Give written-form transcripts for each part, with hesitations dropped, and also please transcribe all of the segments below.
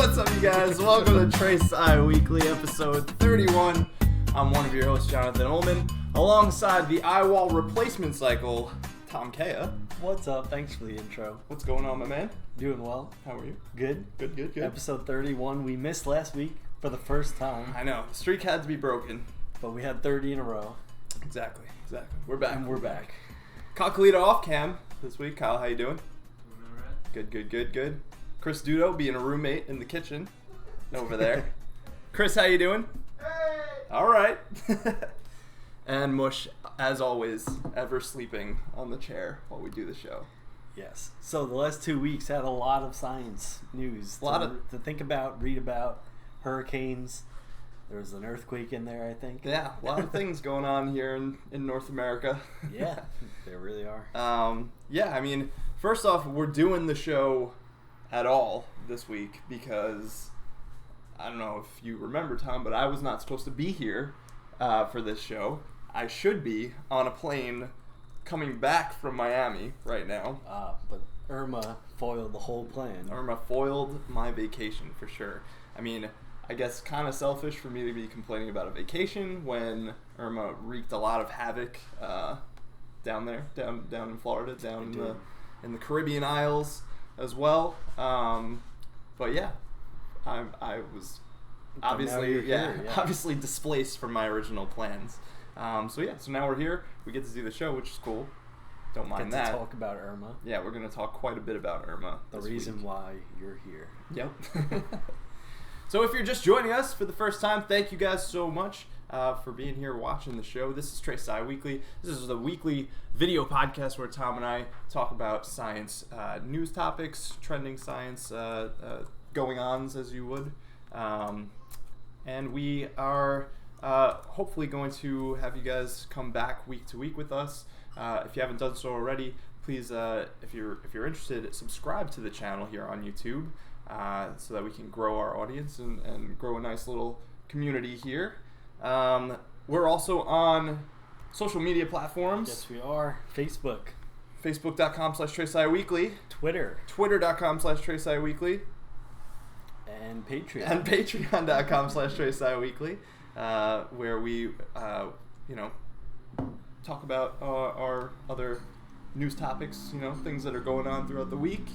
What's up, you guys? Welcome to trèSci Weekly, episode 31. I'm one of your hosts, Jonathan Ullman, alongside the eyewall replacement cycle, Tom Kea. What's up? Thanks for the intro. What's going on, my man? Doing well. How are you? Good. Good. Episode 31. We missed last week for the first time, I know. The streak had to be broken. but we had 30 in a row. Exactly. We're back. And we're back. Kyle Kalita off cam this week. Kyle, how you doing? Good. Chris Dudo being a roommate in the kitchen over there. Chris, how you doing? Hey! All right. And Mush, as always, ever sleeping on the chair while we do the show. Yes. So the last 2 weeks had a lot of science news to think about, read about. Hurricanes. There was an earthquake in there, I think. Yeah, a lot of things going on here in North America. Yeah, there really are. Yeah, I mean, first off, we're doing the show at all this week because, I don't know if you remember, Tom, but I was not supposed to be here for this show. I should be on a plane coming back from Miami right now. But Irma foiled the whole plan. Irma foiled my vacation for sure. I mean, I guess kind of selfish for me to be complaining about a vacation when Irma wreaked a lot of havoc down there, down in Florida, down in the Caribbean Isles as well. But yeah, I was obviously displaced from my original plans. So now we're here. We get to do the show, which is cool. Don't mind that. To talk about Irma. Yeah, we're going to talk quite a bit about Irma. The reason why you're here. Yep. So if you're just joining us for the first time, thank you guys so much for being here watching the show. This is trèSci Weekly. This is the weekly video podcast where Tom and I talk about science news topics, trending science going-ons, as you would. And we are hopefully going to have you guys come back week to week with us. If you haven't done so already, please, if you're interested, subscribe to the channel here on YouTube. So that we can grow our audience and grow a nice little community here. We're also on social media platforms. Yes, we are. Facebook.com/trèSci Weekly. Twitter.com/trèSci Weekly. And Patreon. And Patreon.com/trèSci Weekly, where we, talk about our other news topics, things that are going on throughout the week.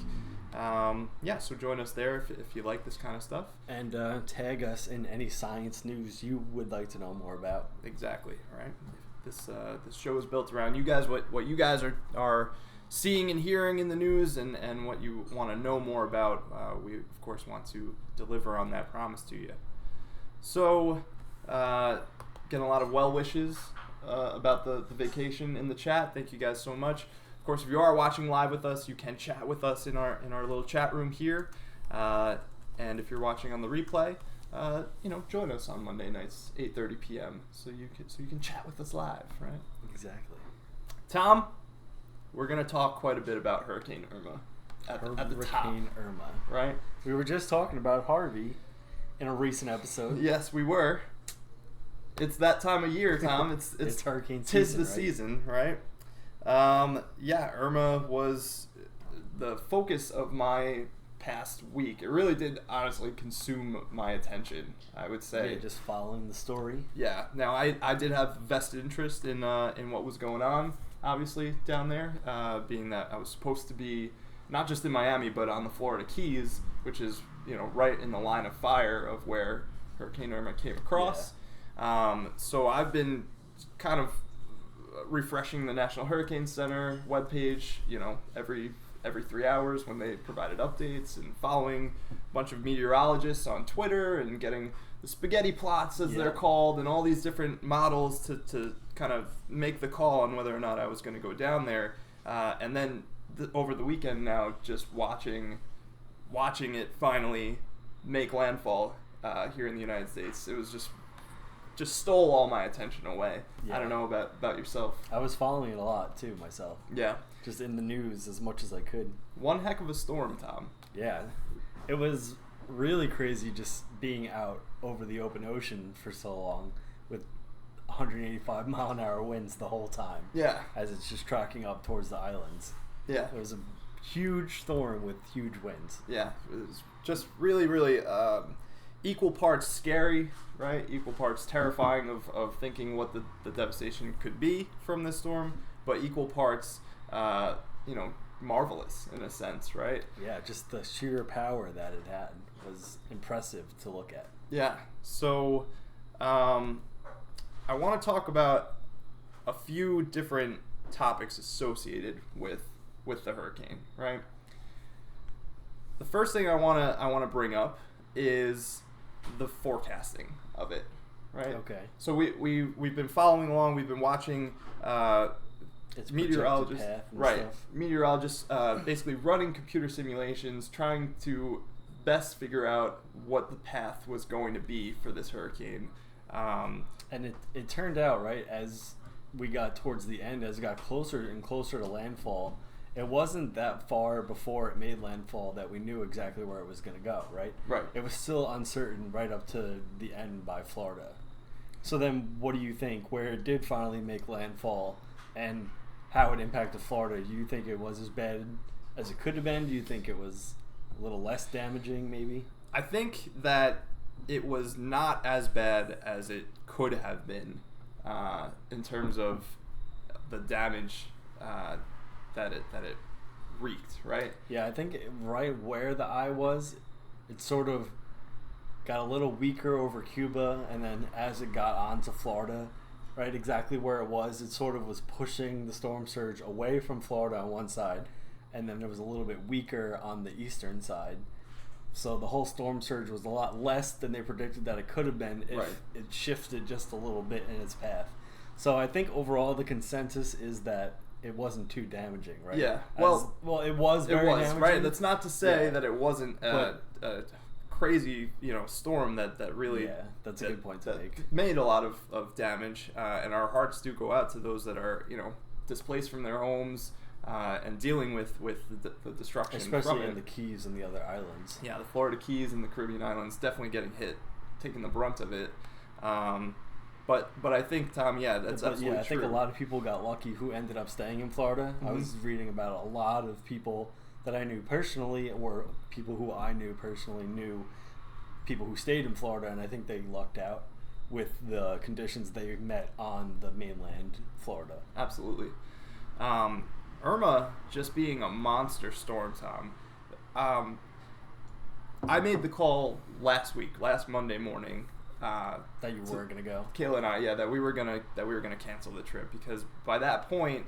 So join us there if you like this kind of stuff. And tag us in any science news you would like to know more about. Exactly, right? This show is built around you guys, what you guys are seeing and hearing in the news and what you want to know more about. We, of course, want to deliver on that promise to you. So, getting a lot of well wishes about the vacation in the chat. Thank you guys so much. Of course, if you are watching live with us, you can chat with us in our little chat room here. And if you're watching on the replay, join us on Monday nights, 8:30 p.m. So you can chat with us live, right? Exactly. Tom, we're gonna talk quite a bit about Hurricane Irma at the top. Hurricane Irma, right? We were just talking about Harvey in a recent episode. Yes, we were. It's that time of year, Tom. It's hurricane season. 'Tis the season, right? Irma was the focus of my past week. It really did honestly consume my attention, I would say. Yeah, just following the story. Yeah. Now, I did have vested interest in what was going on, obviously, down there, being that I was supposed to be not just in Miami, but on the Florida Keys, which is, right in the line of fire of where Hurricane Irma came across. Yeah. So I've been kind of refreshing the National Hurricane Center webpage, every 3 hours when they provided updates, and following a bunch of meteorologists on Twitter and getting the spaghetti plots, as they're called, and all these different models to kind of make the call on whether or not I was going to go down there. And then over the weekend now, just watching it finally make landfall here in the United States. It was just stole all my attention away. Yeah. I don't know about yourself. I was following it a lot too myself. Yeah. Just in the news as much as I could. One heck of a storm, Tom. Yeah. It was really crazy just being out over the open ocean for so long with 185 mile an hour winds the whole time. Yeah. As it's just tracking up towards the islands. Yeah. It was a huge storm with huge winds. Yeah, it was just really, really equal parts scary, right? Equal parts terrifying of thinking what the devastation could be from this storm, but equal parts, marvelous in a sense, right? Yeah, just the sheer power that it had was impressive to look at. Yeah, so I want to talk about a few different topics associated with the hurricane, right? The first thing I want to bring up is the forecasting of it, right? Okay. So we've been following along. We've been watching It's meteorologists, path and right? stuff. Meteorologists basically running computer simulations, trying to best figure out what the path was going to be for this hurricane. And it turned out, right, as we got towards the end, as it got closer and closer to landfall, it wasn't that far before it made landfall that we knew exactly where it was going to go, right? Right. It was still uncertain right up to the end by Florida. So then what do you think, where it did finally make landfall and how it impacted Florida? Do you think it was as bad as it could have been? Do you think it was a little less damaging maybe? I think that it was not as bad as it could have been in terms of the damage that it wreaked, right? Yeah, I think right where the eye was, it sort of got a little weaker over Cuba, and then as it got onto Florida, right, exactly where it sort of was pushing the storm surge away from Florida on one side, and then it was a little bit weaker on the eastern side. So the whole storm surge was a lot less than they predicted that it could have been if it shifted just a little bit in its path. So I think overall the consensus is that it wasn't too damaging, right? Yeah. It was very damaging. Right. That's not to say that it wasn't a crazy, storm that really... Yeah, that's a good point to make. Made a lot of damage, and our hearts do go out to those that are, displaced from their homes, and dealing with the destruction, especially in the Keys and the other islands. Yeah, the Florida Keys and the Caribbean islands definitely getting hit, taking the brunt of it. But I think, Tom, that's absolutely true. I think a lot of people got lucky who ended up staying in Florida. Mm-hmm. I was reading about a lot of people that I knew personally, or people who I knew personally knew people who stayed in Florida, and I think they lucked out with the conditions they met on the mainland Florida. Absolutely. Irma just being a monster storm, Tom. I made the call last Monday morning. That you were gonna go. Kayla and I, that we were gonna cancel the trip, because by that point,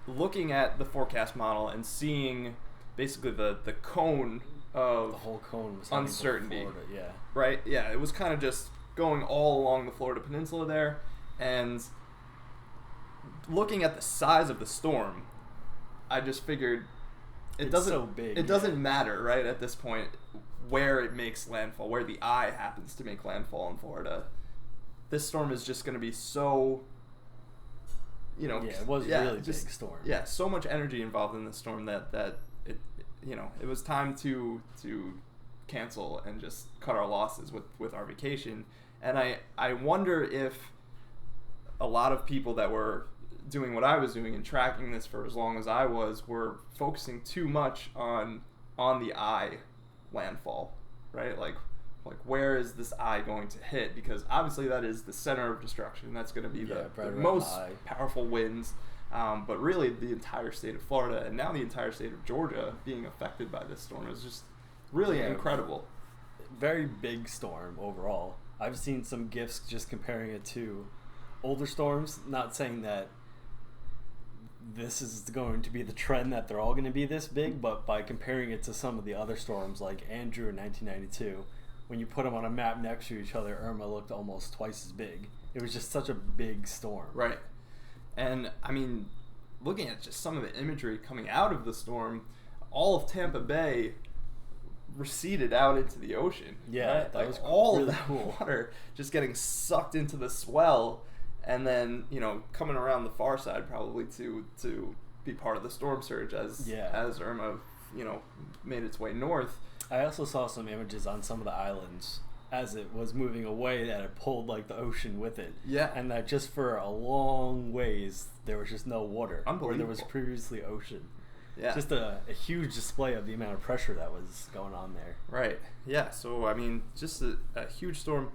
looking at the forecast model and seeing basically the cone of the whole cone was uncertainty. Florida, yeah. Right. Yeah. It was kind of just going all along the Florida Peninsula there, and looking at the size of the storm, I just figured it's so big. It doesn't matter, right, at this point, where it makes landfall, where the eye happens to make landfall in Florida. This storm is just going to be so, it was a really big storm. Yeah, so much energy involved in this storm that it, it was time to cancel and just cut our losses with our vacation. And I wonder if a lot of people that were doing what I was doing and tracking this for as long as I was were focusing too much on the eye landfall, right? Like where is this eye going to hit? Because obviously that is the center of destruction. That's going to be the most powerful winds. But really the entire state of Florida and now the entire state of Georgia being affected by this storm is just really incredible. Very big storm overall. I've seen some GIFs just comparing it to older storms, not saying that this is going to be the trend that they're all going to be this big, but by comparing it to some of the other storms like Andrew in 1992, when you put them on a map next to each other, Irma looked almost twice as big. It was just such a big storm. Right. And, I mean, looking at just some of the imagery coming out of the storm, all of Tampa Bay receded out into the ocean. Yeah, right? that was all really of that cool. Water just getting sucked into the swell, and then coming around the far side probably to be part of the storm surge as Irma made its way north. I also saw some images on some of the islands as it was moving away that it pulled like the ocean with it. Yeah. And that just for a long ways there was just no water. Unbelievable. Where there was previously ocean. Yeah. Just a huge display of the amount of pressure that was going on there. Right. Yeah. So I mean, just a huge storm.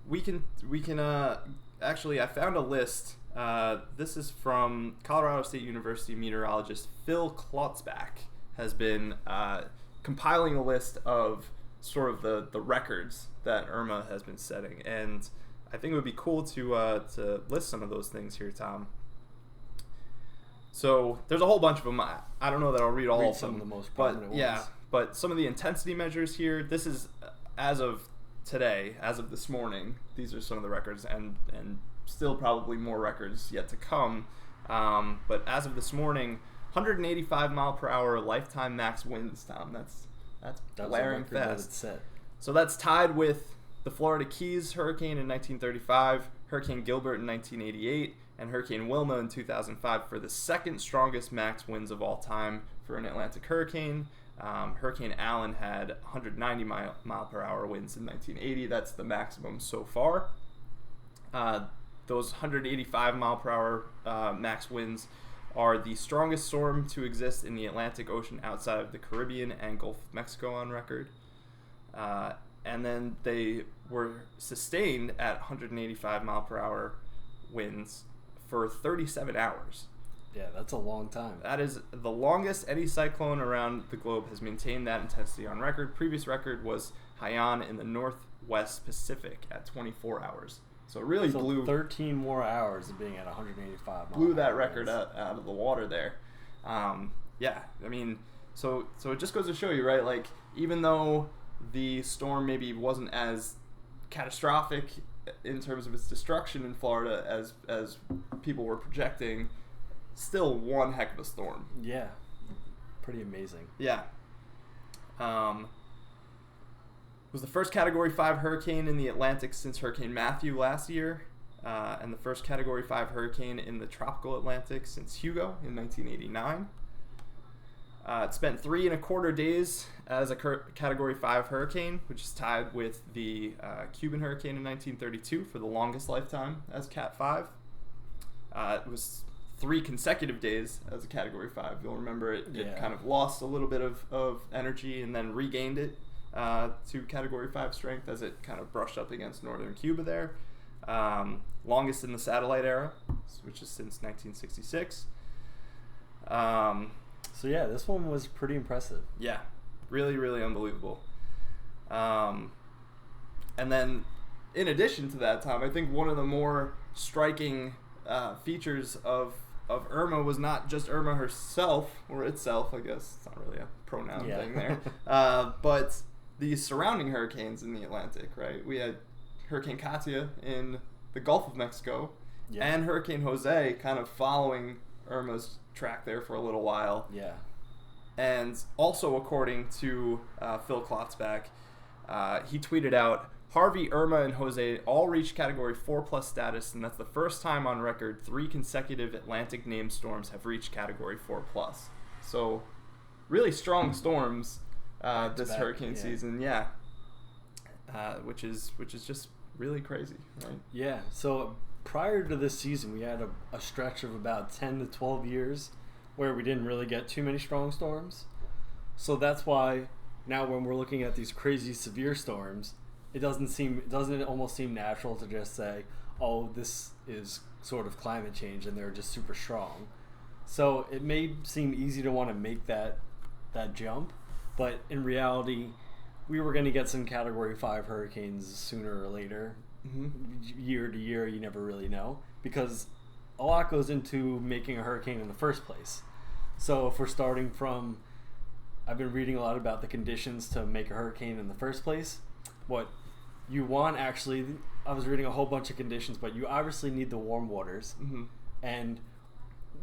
We can actually, I found a list. This is from Colorado State University meteorologist Phil Klotzbach has been compiling a list of sort of the records that Irma has been setting, and I think it would be cool to list some of those things here, Tom. So there's a whole bunch of them. I don't know that I'll read all of them. Some of the most prominent ones. Yeah, but some of the intensity measures here. This is as of today, as of this morning. These are some of the records, and still probably more records yet to come. But as of this morning, 185 mile per hour lifetime max winds, Tom. That's blaring fast. Set. So that's tied with the Florida Keys hurricane in 1935, Hurricane Gilbert in 1988, and Hurricane Wilma in 2005 for the second strongest max winds of all time for an Atlantic hurricane. Hurricane Allen had 190 mile per hour winds in 1980. That's the maximum so far. Those 185 mile per hour max winds are the strongest storm to exist in the Atlantic Ocean outside of the Caribbean and Gulf of Mexico on record. And then they were sustained at 185 mile per hour winds for 37 hours. Yeah, that's a long time. That is the longest any cyclone around the globe has maintained that intensity on record. Previous record was Haiyan in the Northwest Pacific at 24 hours. So it really blew 13 more hours of being at 185 blew that record out of the water there. Yeah, I mean, so it just goes to show you, right? Like, even though the storm maybe wasn't as catastrophic in terms of its destruction in Florida as people were projecting, still one heck of a storm. Yeah, pretty amazing. Yeah. Was the first Category 5 hurricane in the Atlantic since Hurricane Matthew last year, and the first Category 5 hurricane in the tropical Atlantic since Hugo in 1989. It spent 3.25 days as a Category 5 hurricane, which is tied with the Cuban hurricane in 1932 for the longest lifetime as Cat 5. It was 3 consecutive days as a Category 5. You'll remember it kind of lost a little bit of energy and then regained it to Category 5 strength as it kind of brushed up against northern Cuba there. Longest in the satellite era, which is since 1966. So yeah, this one was pretty impressive. Yeah, really, really unbelievable. And then, in addition to that, Tom, I think one of the more striking features of Irma was not just Irma herself, or itself, I guess. It's not really a pronoun thing there. But the surrounding hurricanes in the Atlantic, right? We had Hurricane Katia in the Gulf of Mexico, and Hurricane Jose kind of following Irma's track there for a little while. Yeah. And also, according to Phil Klotzbach, he tweeted out, Harvey, Irma, and Jose all reached Category 4+ status, and that's the first time on record 3 consecutive Atlantic named storms have reached Category 4+. So, really strong storms this hurricane season, which is just really crazy, right? Yeah. So prior to this season, we had a stretch of about 10 to 12 years where we didn't really get too many strong storms. So that's why now when we're looking at these crazy severe storms, it doesn't almost seem natural to just say, oh, this is sort of climate change and they're just super strong. So it may seem easy to want to make that jump, but in reality, we were going to get some Category 5 hurricanes sooner or later. Year to year, you never really know, because a lot goes into making a hurricane in the first place. So if we're starting from, I've been reading a lot about the conditions to make a hurricane in the first place. What you want, actually, I was reading a whole bunch of conditions, but you obviously need the warm waters. And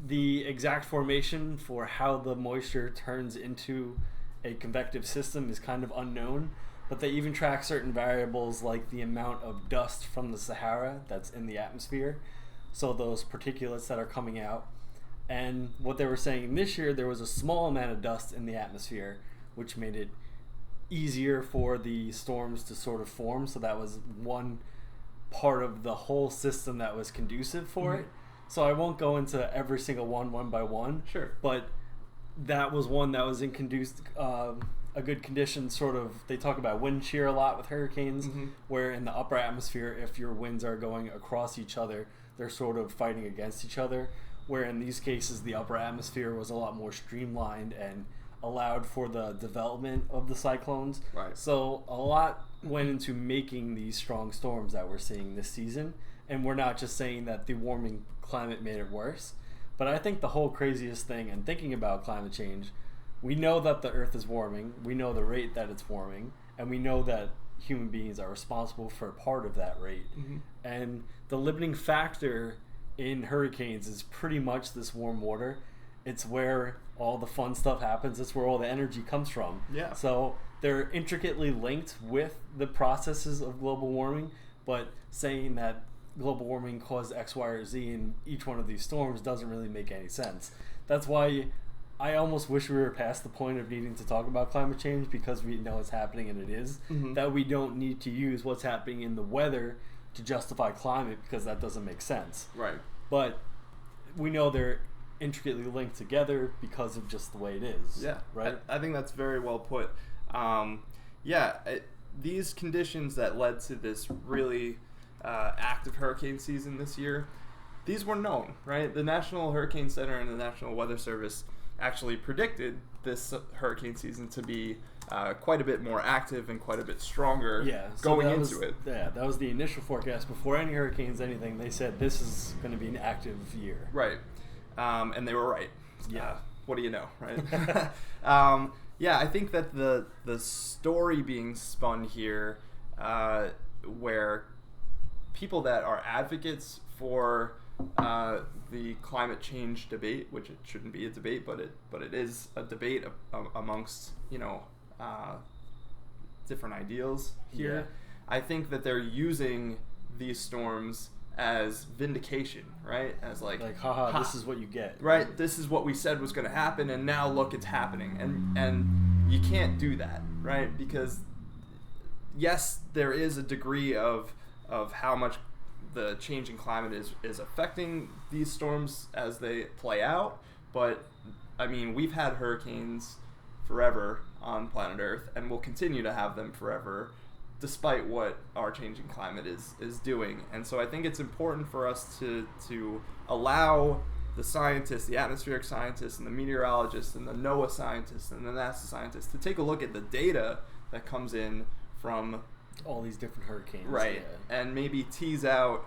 the exact formation for how the moisture turns into a convective system is kind of unknown, but they even track certain variables like the amount of dust from the Sahara that's in the atmosphere, so those particulates that are coming out. And what they were saying this year, there was a small amount of dust in the atmosphere, which made it easier for the storms to sort of form, so that was one part of the whole system that was conducive for it. So I won't go into every single one by one. Sure. But that was one that was in a good condition. Sort of, they talk about wind shear a lot with hurricanes, where in the upper atmosphere, if your winds are going across each other, they're sort of fighting against each other. Where in these cases, the upper atmosphere was a lot more streamlined and allowed for the development of the cyclones. Right. So a lot went into making these strong storms that we're seeing this season. And we're not just saying that the warming climate made it worse. But I think the whole craziest thing, and thinking about climate change, we know that the Earth is warming, we know the rate that it's warming, and we know that human beings are responsible for a part of that rate. And the limiting factor in hurricanes is pretty much this warm water. It's where all the fun stuff happens. It's where all the energy comes from. Yeah. So they're intricately linked with the processes of global warming, but saying that global warming caused X, Y, or Z in each one of these storms doesn't really make any sense. That's why I almost wish we were past the point of needing to talk about climate change, because we know it's happening, and it is, that we don't need to use what's happening in the weather to justify climate, because that doesn't make sense. Right. But we know they're intricately linked together because of just the way it is. Yeah. Right? I think that's very well put. These conditions that led to this really active hurricane season this year, these were known, right? The National Hurricane Center and the National Weather Service actually predicted this hurricane season to be quite a bit more active and quite a bit stronger going into it. Yeah, that was the initial forecast. Before any hurricanes, anything, they said this is going to be an active year. Right. And they were right. Yeah. What do you know, right? I think that the story being spun here, where people that are advocates for the climate change debate, which it shouldn't be a debate, but it is a debate amongst different ideals here. Yeah. I think that they're using these storms as vindication, right? As like haha, this is what you get. Right, this is what we said was going to happen, and now look, it's happening. And you can't do that, right? Because yes, there is a degree of how much the changing climate is affecting these storms as they play out, but I mean, we've had hurricanes forever on planet Earth, and we'll continue to have them forever, despite what our changing climate is doing. And so I think it's important for us to allow the scientists, the atmospheric scientists, and the meteorologists, and the NOAA scientists, and the NASA scientists to take a look at the data that comes in from all these different hurricanes. Right. Yeah. And maybe tease out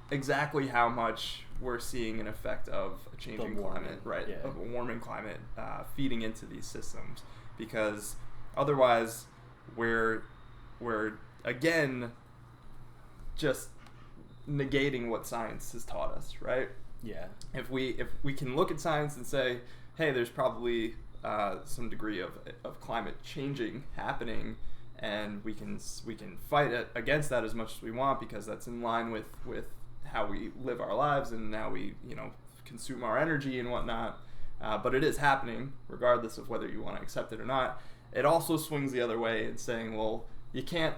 exactly how much we're seeing an effect of a changing climate, right? Yeah. Of a warming climate feeding into these systems. Because otherwise we're again just negating what science has taught us, right? Yeah. If we can look at science and say, hey, there's probably some degree of climate changing happening, and we can fight against that as much as we want, because that's in line with how we live our lives and how we consume our energy and whatnot. But it is happening regardless of whether you want to accept it or not. It also swings the other way in saying, well, you can't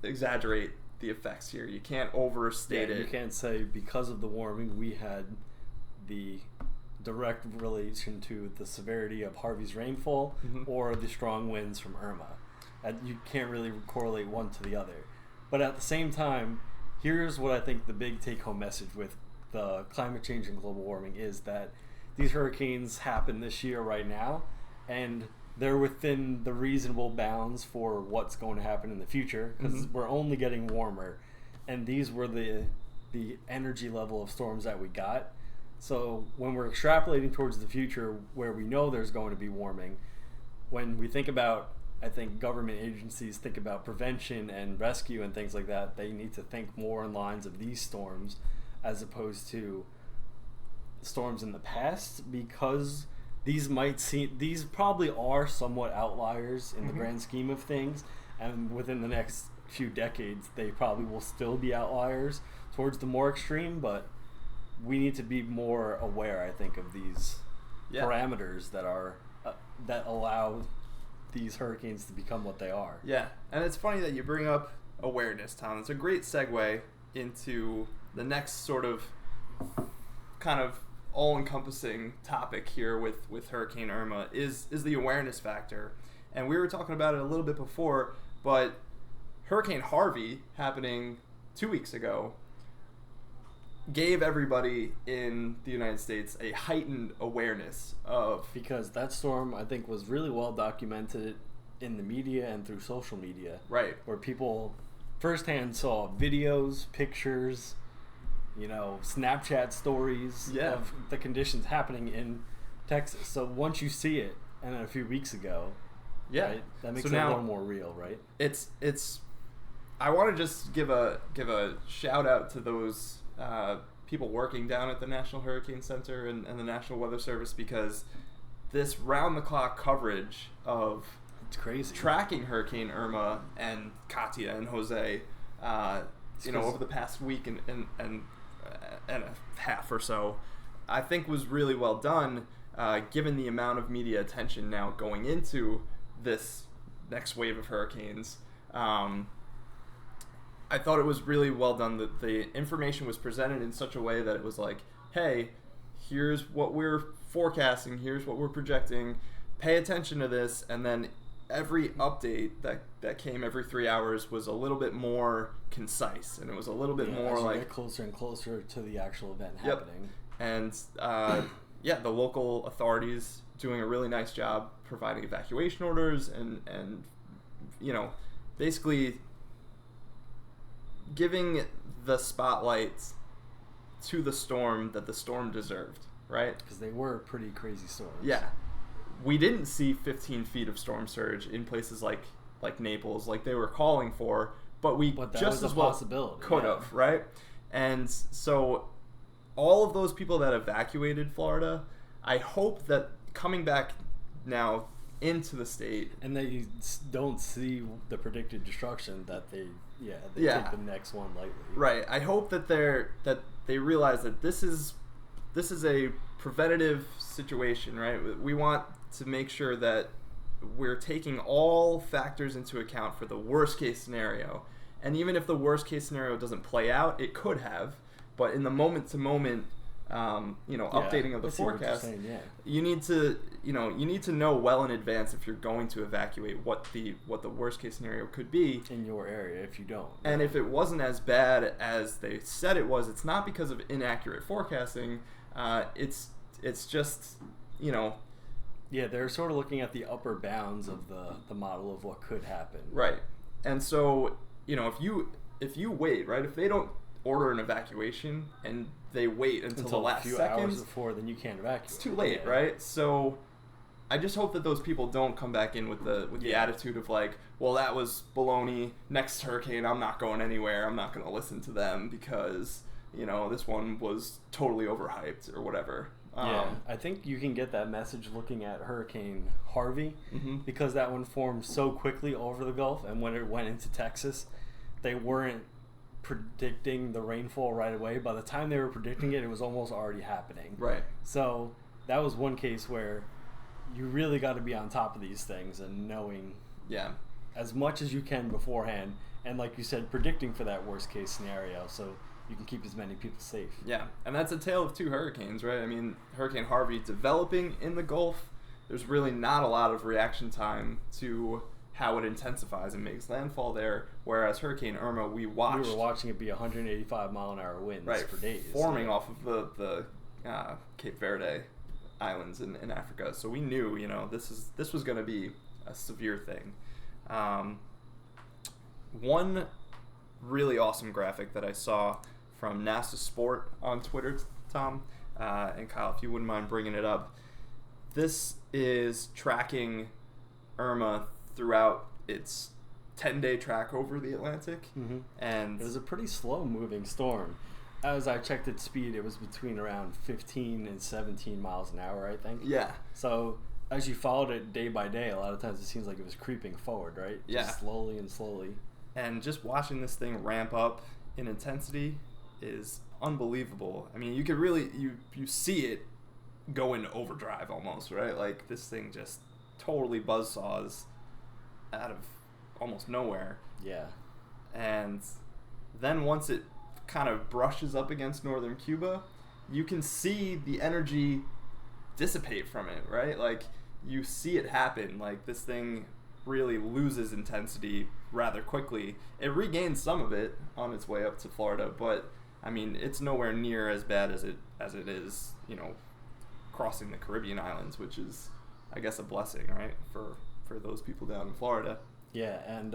exaggerate the effects here. You can't overstate it. You can't say because of the warming we had the direct relation to the severity of Harvey's rainfall or the strong winds from Irma. You can't really correlate one to the other. But at the same time, here's what I think the big take-home message with the climate change and global warming is that these hurricanes happen this year right now, and they're within the reasonable bounds for what's going to happen in the future, because we're only getting warmer, and these were the energy level of storms that we got. So when we're extrapolating towards the future where we know there's going to be warming, when we think about, I think government agencies think about prevention and rescue and things like that, they need to think more in lines of these storms as opposed to storms in the past, because these probably are somewhat outliers in the grand scheme of things, and within the next few decades they probably will still be outliers towards the more extreme, but we need to be more aware, I think, of these parameters that are that allow these hurricanes to become what they are. Yeah, and it's funny that you bring up awareness, Tom. It's a great segue into the next sort of kind of all-encompassing topic here with Hurricane Irma is the awareness factor. And we were talking about it a little bit before, but Hurricane Harvey, happening 2 weeks ago, gave everybody in the United States a heightened awareness of... Because that storm, I think, was really well documented in the media and through social media. Right. Where people firsthand saw videos, pictures, Snapchat stories of the conditions happening in Texas. So once you see it, and then a few weeks ago, right, that makes it a little more real, right? It's. I want to just give a shout out to those people working down at the National Hurricane Center and the National Weather Service, because this round-the-clock coverage of it's crazy tracking Hurricane Irma and Katia and Jose, over the past week and a half or so, I think was really well done, given the amount of media attention now going into this next wave of hurricanes. I thought it was really well done that the information was presented in such a way that it was like, hey, here's what we're forecasting, here's what we're projecting, pay attention to this, and then every update that came every 3 hours was a little bit more concise, and it was a little bit more as you like get closer and closer to the actual event happening. And the local authorities doing a really nice job providing evacuation orders and basically giving the spotlight to the storm that the storm deserved, right? Because they were pretty crazy storms. Yeah. We didn't see 15 feet of storm surge in places like Naples, like they were calling for, but that just was as a well possibility, could have, right? And so all of those people that evacuated Florida, I hope that coming back now into the state, and they don't see the predicted destruction that they take the next one lightly. Right. I hope that they realize that this is a preventative situation, right? We want to make sure that we're taking all factors into account for the worst case scenario. And even if the worst case scenario doesn't play out, it could have. But in the moment to moment, updating of the forecast, you need to know well in advance if you're going to evacuate what the worst case scenario could be in your area. If you don't, and if it wasn't as bad as they said it was, it's not because of inaccurate forecasting. It's just they're sort of looking at the upper bounds of the model of what could happen. Right. And so if you wait, right, if they don't order an evacuation and they wait until the last a few seconds hours before, then you can't evacuate. It's too late, right? So I just hope that those people don't come back in with the attitude of like, well, that was baloney. Next hurricane, I'm not going anywhere. I'm not going to listen to them because this one was totally overhyped or whatever. I think you can get that message looking at Hurricane Harvey, because that one formed so quickly over the Gulf, and when it went into Texas, they weren't predicting the rainfall right away. By the time they were predicting it, it was almost already happening. Right. So that was one case where you really got to be on top of these things and knowing as much as you can beforehand, and like you said, predicting for that worst case scenario so you can keep as many people safe. Yeah, and that's a tale of two hurricanes, right? I mean, Hurricane Harvey developing in the Gulf, there's really not a lot of reaction time to how it intensifies and makes landfall there, whereas Hurricane Irma, we were watching it be 185 mile an hour winds for days, forming off of the Cape Verde islands in Africa. So we knew, this was going to be a severe thing. One really awesome graphic that I saw from NASA Sport on Twitter, Tom, and Kyle, if you wouldn't mind bringing it up. This is tracking Irma throughout its 10-day track over the Atlantic. And it was a pretty slow-moving storm. As I checked its speed, it was between around 15 and 17 miles an hour, I think. Yeah. So as you followed it day by day, a lot of times it seems like it was creeping forward, right? Yeah. Just slowly and slowly. And just watching this thing ramp up in intensity is unbelievable. I mean, you could really, you see it go into overdrive almost, right? Like, this thing just totally buzzsaws out of almost nowhere. Yeah. And then once it kind of brushes up against northern Cuba, you can see the energy dissipate from it, right? Like, you see it happen. Like, this thing really loses intensity rather quickly. It regains some of it on its way up to Florida, but I mean, it's nowhere near as bad as it is, you know, crossing the Caribbean islands, which is, I guess, a blessing, right, for those people down in Florida. Yeah, and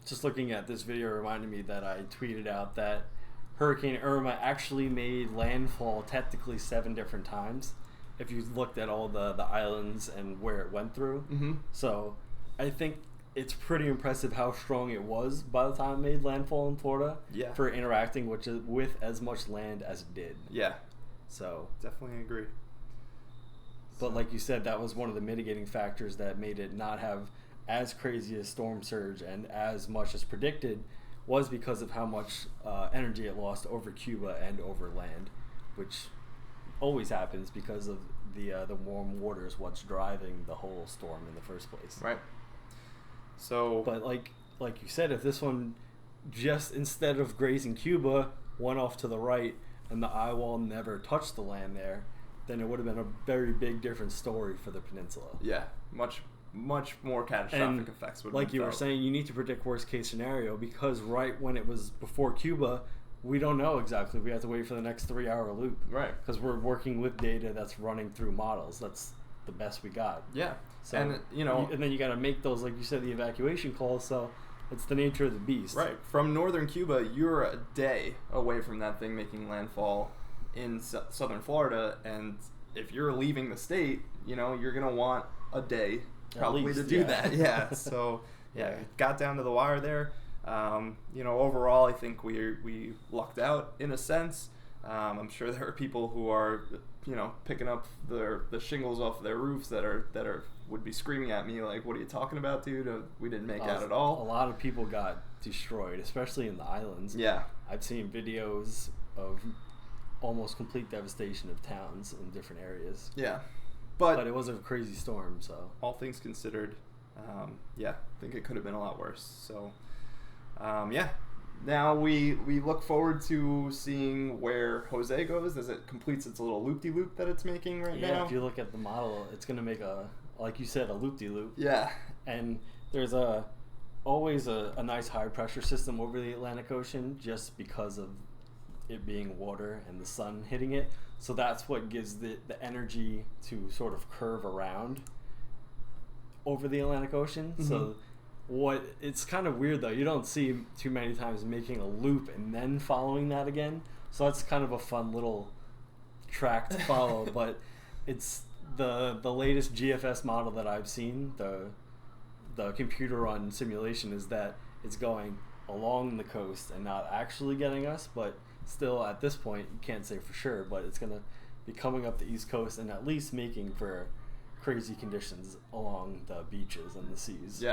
just looking at this video reminded me that I tweeted out that Hurricane Irma actually made landfall technically 7 different times if you looked at all the islands and where it went through. Mm-hmm. So I think it's pretty impressive how strong it was by the time it made landfall in Florida. Yeah. For interacting with as much land as it did. Yeah. So definitely agree. But like you said, that was one of the mitigating factors that made it not have as crazy a storm surge and as much as predicted, was because of how much energy it lost over Cuba and over land, which always happens because of the warm water is what's driving the whole storm in the first place. Right. So, but like you said, if this one just instead of grazing Cuba went off to the right and the eye wall never touched the land there, then it would have been a very big different story for the peninsula. Yeah, much more catastrophic effects would have like you were saying, you need to predict worst case scenario, because right when it was before Cuba, we don't know exactly. We have to wait for the next 3-hour loop. Right. Because we're working with data that's running through models. That's the best we got. Yeah. So, and, you know... and then you got to make those, like you said, the evacuation calls, so it's the nature of the beast. Right. From northern Cuba, you're a day away from that thing making landfall in southern Florida, and if you're leaving the state, you know, you're going to want a day probably to do that. Yeah. So, yeah, it got down to the wire there. You know, overall, I think we lucked out in a sense. I'm sure there are people who are, you know, picking up the shingles off their roofs that would be screaming at me like, "What are you talking about, dude? We didn't make out at all." A lot of people got destroyed, especially in the islands. Yeah, I've seen videos of almost complete devastation of towns in different areas. Yeah, but it was a crazy storm. So all things considered, yeah, I think it could have been a lot worse. So. Yeah. Now we look forward to seeing where Jose goes as it completes its little loop-de-loop that it's making right now. Yeah, if you look at the model, it's going to make like you said, a loop-de-loop. Yeah. And there's always a nice high-pressure system over the Atlantic Ocean just because of it being water and the sun hitting it. So that's what gives the energy to sort of curve around over the Atlantic Ocean. Mm-hmm. So it's kind of weird though, you don't see too many times making a loop and then following that again, so that's kind of a fun little track to follow. But it's the latest GFS model that I've seen, the computer run simulation, is that it's going along the coast and not actually getting us, but still at this point you can't say for sure, but it's going to be coming up the East Coast and at least making for crazy conditions along the beaches and the seas.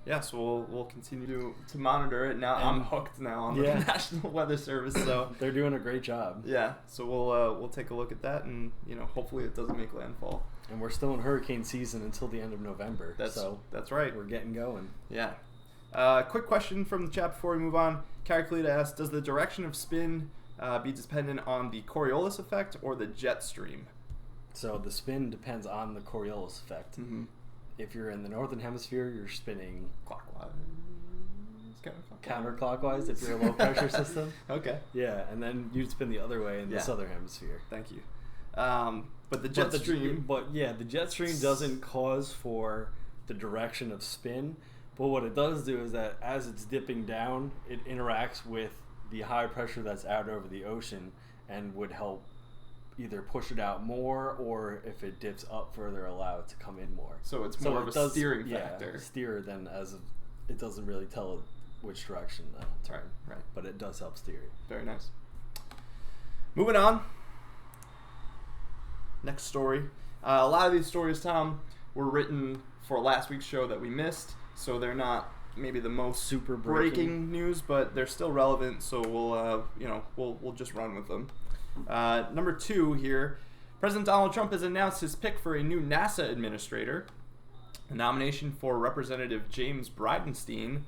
Yeah, so we'll continue to monitor it. Now I'm hooked now on the National Weather Service, so they're doing a great job. Yeah, so we'll take a look at that, and you know, hopefully it doesn't make landfall. And we're still in hurricane season until the end of November. That's right. We're getting going. Yeah. Quick question from the chat before we move on. Cariclita asks, does the direction of spin be dependent on the Coriolis effect or the jet stream? So the spin depends on the Coriolis effect. Mm-hmm. If you're in the northern hemisphere, you're spinning clockwise. Counterclockwise if you're a low pressure system. Okay. Yeah, and then you'd spin the other way in the southern hemisphere. Thank you. But the jet stream. The jet stream doesn't cause for the direction of spin. But what it does do is that as it's dipping down, it interacts with the high pressure that's out over the ocean and would help either push it out more, or if it dips up further, allow it to come in more. So it's more of a steering factor. Yeah, steer than it doesn't really tell it which direction to turn. Right. But it does help steer it. Very nice. Moving on. Next story. A lot of these stories, Tom, were written for last week's show that we missed, so they're not maybe the most super breaking news, but they're still relevant. So we'll just run with them. Number 2 here, President Donald Trump has announced his pick for a new NASA administrator. A nomination for Representative James Bridenstine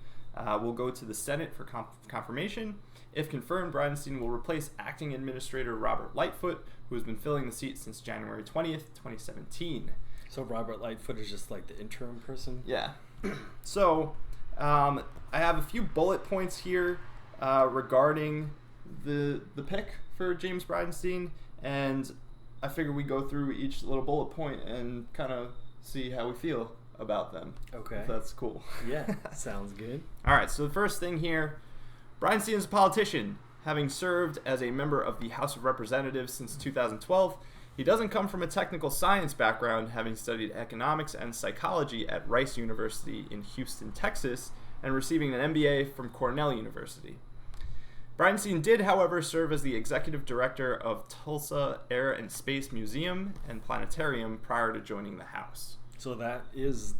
will go to the Senate for confirmation, If confirmed, Bridenstine will replace acting administrator Robert Lightfoot, who has been filling the seat since January 20th, 2017. So Robert Lightfoot is just like the interim person? Yeah. So I have a few bullet points here regarding the pick for James Bridenstine, and I figure we go through each little bullet point and kind of see how we feel about them. Okay. If that's cool. Yeah, sounds good. All right, so the first thing here, Bridenstine is a politician. Having served as a member of the House of Representatives since 2012, he doesn't come from a technical science background, having studied economics and psychology at Rice University in Houston, Texas, and receiving an MBA from Cornell University. Bridenstine did, however, serve as the executive director of Tulsa Air and Space Museum and Planetarium prior to joining the House. So that is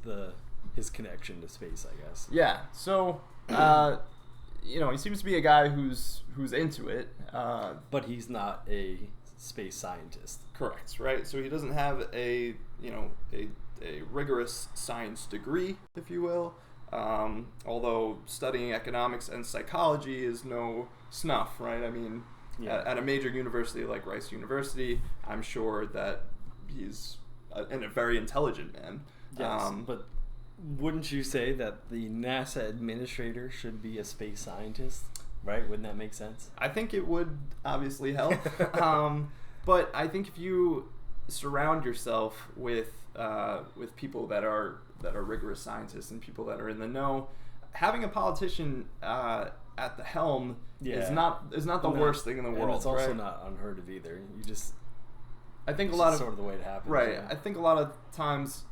his connection to space, I guess. Yeah. So, he seems to be a guy who's into it. But he's not a space scientist. Correct. Right. So he doesn't have a rigorous science degree, if you will. Although studying economics and psychology is no snuff, right? I mean, at a major university like Rice University, I'm sure that he's a very intelligent man. Yes, but wouldn't you say that the NASA administrator should be a space scientist? Right? Wouldn't that make sense? I think it would obviously help. But I think if you surround yourself with people that are rigorous scientists and people that are in the know, having a politician at the helm is not the worst thing in the world. And it's also right? not unheard of either. I think a lot of sort of the way it happens. Right. Yeah. I think a lot of times,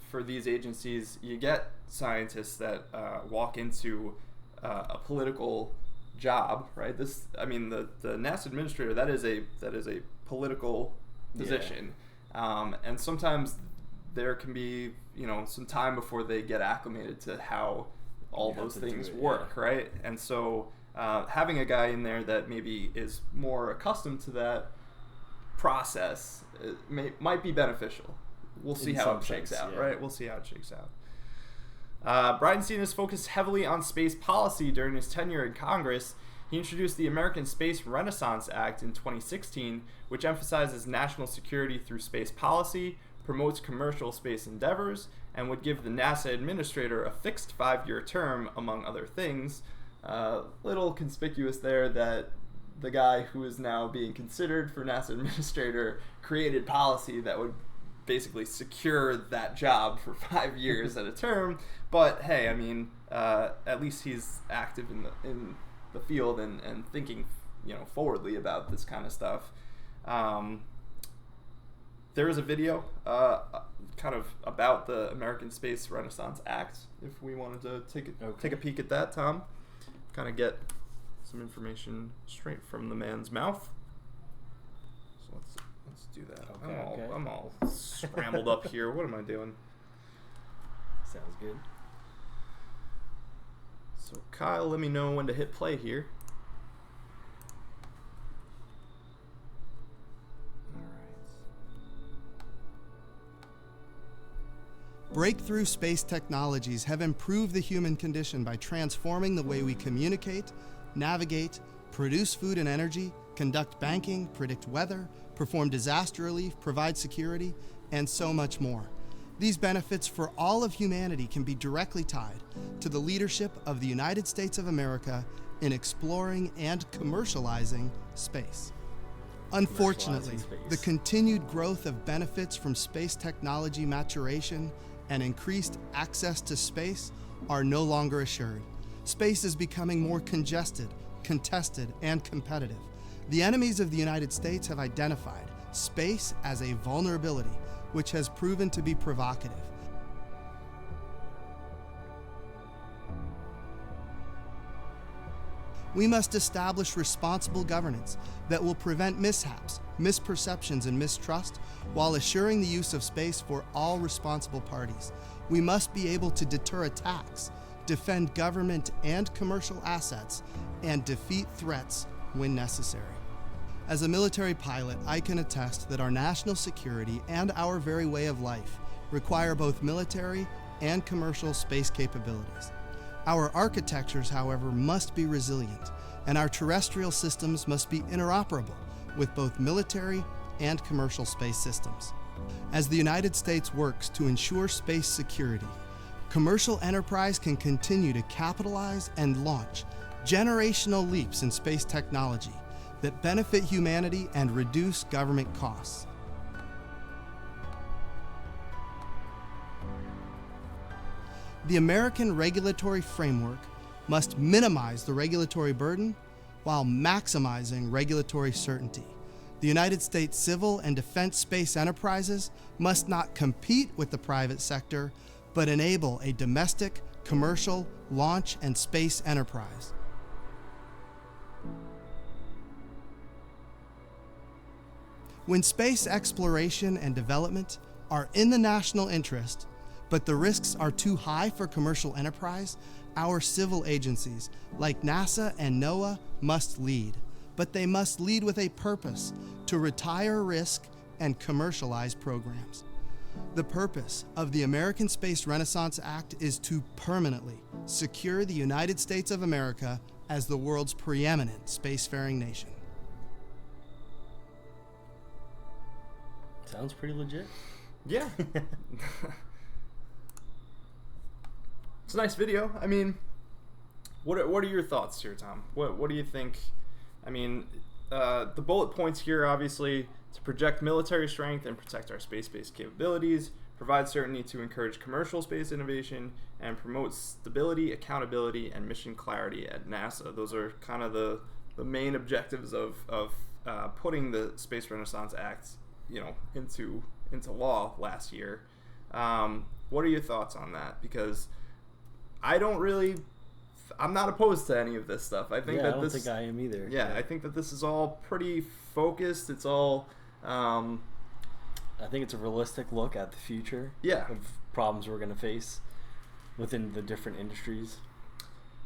for these agencies, you get scientists that walk into a political job, right? The NASA administrator, that is a political position, and sometimes there can be some time before they get acclimated to how all those things work, right? And so having a guy in there that maybe is more accustomed to that process might be beneficial. We'll see how it shakes out, right? We'll see how it shakes out. Bridenstine has focused heavily on space policy during his tenure in Congress. He introduced the American Space Renaissance Act in 2016, which emphasizes national security through space policy, promotes commercial space endeavors, and would give the NASA administrator a fixed 5-year term, among other things. Little conspicuous there that the guy who is now being considered for NASA administrator created policy that would basically secure that job for 5 years at a term. But hey, I mean, at least he's active in the field and thinking, forwardly about this kind of stuff. There is a video kind of about the American Space Renaissance Act, if we wanted to take a peek at that, Tom. Kind of get some information straight from the man's mouth. So let's do that. Okay, I'm all scrambled up here. What am I doing? Sounds good. So Kyle, let me know when to hit play here. Breakthrough space technologies have improved the human condition by transforming the way we communicate, navigate, produce food and energy, conduct banking, predict weather, perform disaster relief, provide security, and so much more. These benefits for all of humanity can be directly tied to the leadership of the United States of America in exploring and commercializing space. Unfortunately, the continued growth of benefits from space technology maturation and increased access to space are no longer assured. Space is becoming more congested, contested, and competitive. The enemies of the United States have identified space as a vulnerability, which has proven to be provocative. We must establish responsible governance that will prevent mishaps, misperceptions, and mistrust while assuring the use of space for all responsible parties. We must be able to deter attacks, defend government and commercial assets, and defeat threats when necessary. As a military pilot, I can attest that our national security and our very way of life require both military and commercial space capabilities. Our architectures, however, must be resilient, and our terrestrial systems must be interoperable with both military and commercial space systems. As the United States works to ensure space security, commercial enterprise can continue to capitalize and launch generational leaps in space technology that benefit humanity and reduce government costs. The American regulatory framework must minimize the regulatory burden while maximizing regulatory certainty. The United States civil and defense space enterprises must not compete with the private sector, but enable a domestic, commercial, launch and space enterprise. When space exploration and development are in the national interest, but the risks are too high for commercial enterprise, our civil agencies, like NASA and NOAA, must lead. But they must lead with a purpose: to retire risk and commercialize programs. The purpose of the American Space Renaissance Act is to permanently secure the United States of America as the world's preeminent spacefaring nation. Sounds pretty legit. Yeah. It's a nice video. I mean, what are your thoughts here, Tom? What do you think? I mean, the bullet points here, obviously, to project military strength and protect our space-based capabilities, provide certainty to encourage commercial space innovation, and promote stability, accountability, and mission clarity at NASA. Those are kind of the main objectives of putting the Space Renaissance Act, into law last year. What are your thoughts on that? Because I'm not opposed to any of this stuff. I think I don't think I am either. Yeah, I think that this is all pretty focused. It's all. I think it's a realistic look at the future. Yeah. Of problems we're going to face within the different industries.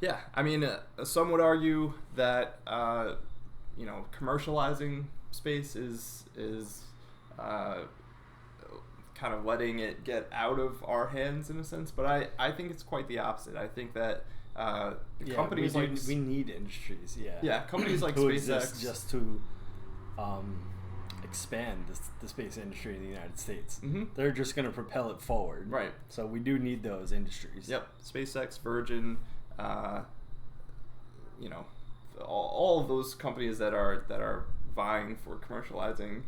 Yeah, I mean, some would argue that commercializing space is kind of letting it get out of our hands in a sense, but I think it's quite the opposite. I think that companies we need industries. Companies like who SpaceX exist just to expand the space industry in the United States. Mm-hmm. They're just going to propel it forward, right? So we do need those industries. Yep, SpaceX, Virgin, all of those companies that are vying for commercializing,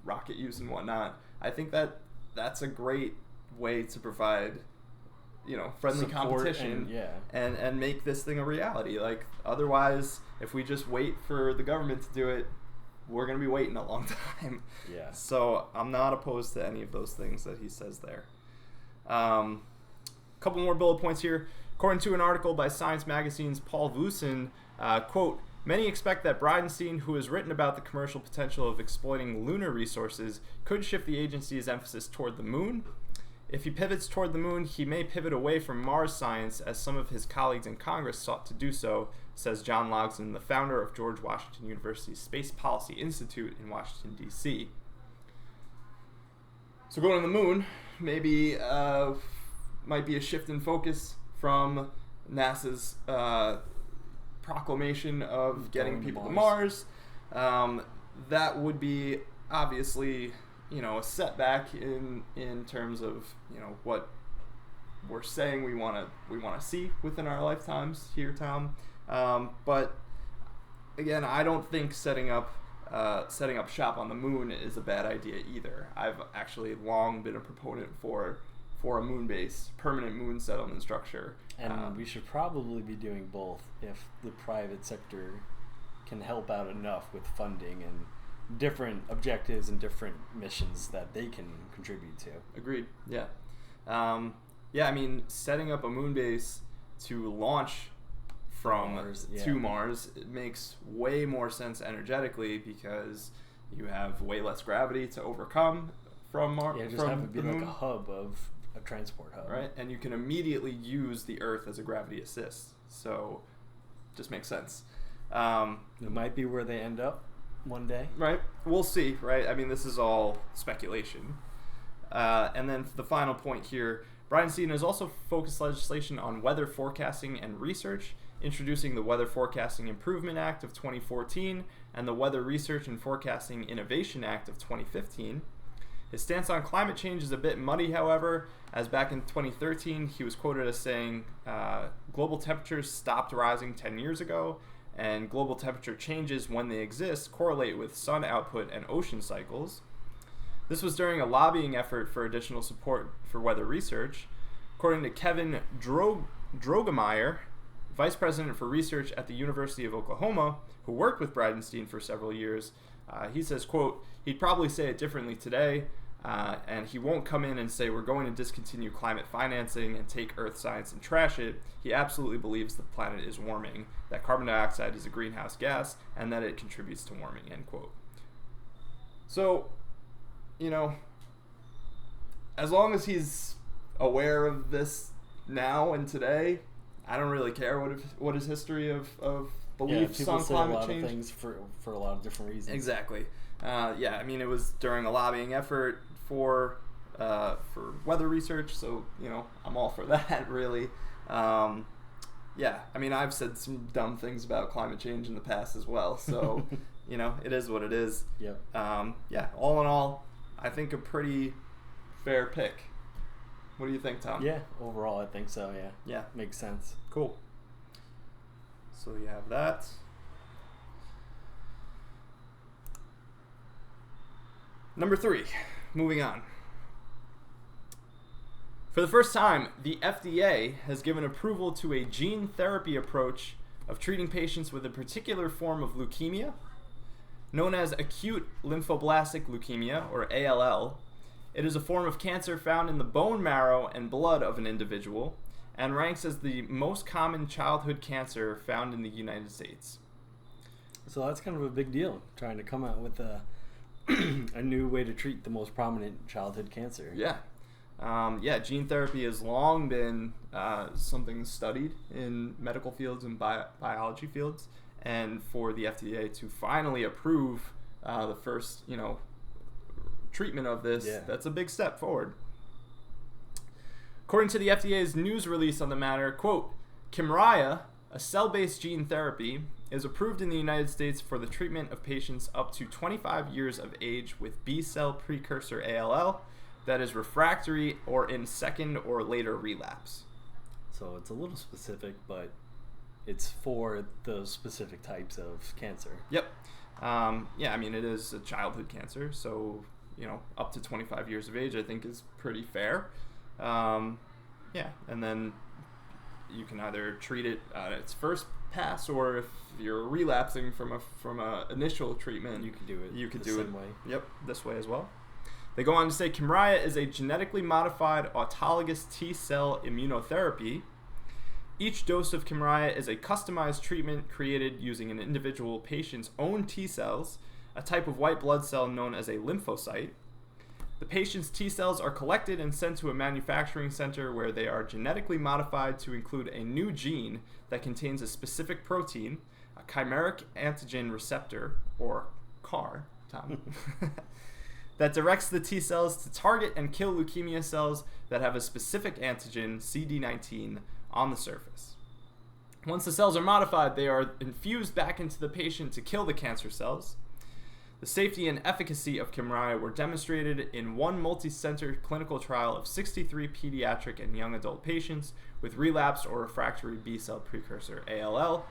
rocket use and whatnot. I think that that's a great way to provide, friendly Support competition and make this thing a reality. Like, otherwise, if we just wait for the government to do it, we're going to be waiting a long time. Yeah. So I'm not opposed to any of those things that he says there. Couple more bullet points here. According to an article by Science Magazine's Paul Vucin, quote, "Many expect that Bridenstine, who has written about the commercial potential of exploiting lunar resources, could shift the agency's emphasis toward the moon. If he pivots toward the moon, he may pivot away from Mars science, as some of his colleagues in Congress sought to do so," says John Logsdon, the founder of George Washington University's Space Policy Institute in Washington, D.C. So going to the moon maybe might be a shift in focus from NASA's proclamation of getting people to Mars. That would be obviously, a setback in terms of, what we're saying we want to see within our lifetimes here, Tom. But again, I don't think setting up shop on the moon is a bad idea either. I've actually long been a proponent for a moon base, permanent moon settlement structure. And we should probably be doing both if the private sector can help out enough with funding and different objectives and different missions that they can contribute to. Agreed. Yeah. I mean, setting up a moon base to launch from Mars, it makes way more sense energetically because you have way less gravity to overcome from Mars. Yeah, just have it be like a hub of a transport hub. Right, and you can immediately use the Earth as a gravity assist. So, just makes sense. It might be where they end up one day. Right, we'll see, right? I mean, this is all speculation. And then the final point here, Bridenstine has also focused legislation on weather forecasting and research, introducing the Weather Forecasting Improvement Act of 2014 and the Weather Research and Forecasting Innovation Act of 2015. His stance on climate change is a bit muddy, however, as back in 2013 he was quoted as saying, global temperatures stopped rising 10 years ago, and global temperature changes, when they exist, correlate with sun output and ocean cycles. This was during a lobbying effort for additional support for weather research. According to Kevin Drogemeyer, Vice President for Research at the University of Oklahoma, who worked with Bridenstine for several years, he says, quote, he'd probably say it differently today, and he won't come in and say we're going to discontinue climate financing and take earth science and trash it. He absolutely believes the planet is warming, that carbon dioxide is a greenhouse gas, and that it contributes to warming, end quote. So, as long as he's aware of this now and today, I don't really care what his history of beliefs on climate change. Of things for a lot of different reasons. Exactly. It was during a lobbying effort for weather research, so I'm all for that, really. I've said some dumb things about climate change in the past as well, so it is what it is. Yep. All in all, I think a pretty fair pick. What do you think, Tom? Yeah, overall I think so, yeah. Yeah. Makes sense. Cool. So you have that. Number 3, moving on. For the first time, the FDA has given approval to a gene therapy approach of treating patients with a particular form of leukemia, known as acute lymphoblastic leukemia, or ALL. It is a form of cancer found in the bone marrow and blood of an individual, and ranks as the most common childhood cancer found in the United States. So that's kind of a big deal, trying to come out with a new way to treat the most prominent childhood cancer. Yeah. Gene therapy has long been something studied in medical fields and biology fields, and for the FDA to finally approve the first, treatment of this, that's a big step forward. According to the FDA's news release on the matter, quote, Kymriah, a cell-based gene therapy, is approved in the United States for the treatment of patients up to 25 years of age with B-cell precursor ALL that is refractory or in second or later relapse. So it's a little specific, but it's for those specific types of cancer. Yep. It is a childhood cancer, so up to 25 years of age I think is pretty fair. And then you can either treat it at its first pass, or if you're relapsing from a initial treatment, you can do it. You could do it same way. Yep, this way as well. They go on to say Kymriah is a genetically modified autologous T-cell immunotherapy. Each dose of Kymriah is a customized treatment created using an individual patient's own T-cells, a type of white blood cell known as a lymphocyte. The patient's T-cells are collected and sent to a manufacturing center where they are genetically modified to include a new gene that contains a specific protein, a chimeric antigen receptor, or CAR, Tom, that directs the T-cells to target and kill leukemia cells that have a specific antigen, CD19, on the surface. Once the cells are modified, they are infused back into the patient to kill the cancer cells. The safety and efficacy of Kymriah were demonstrated in one multi-center clinical trial of 63 pediatric and young adult patients with relapsed or refractory B-cell precursor ALL.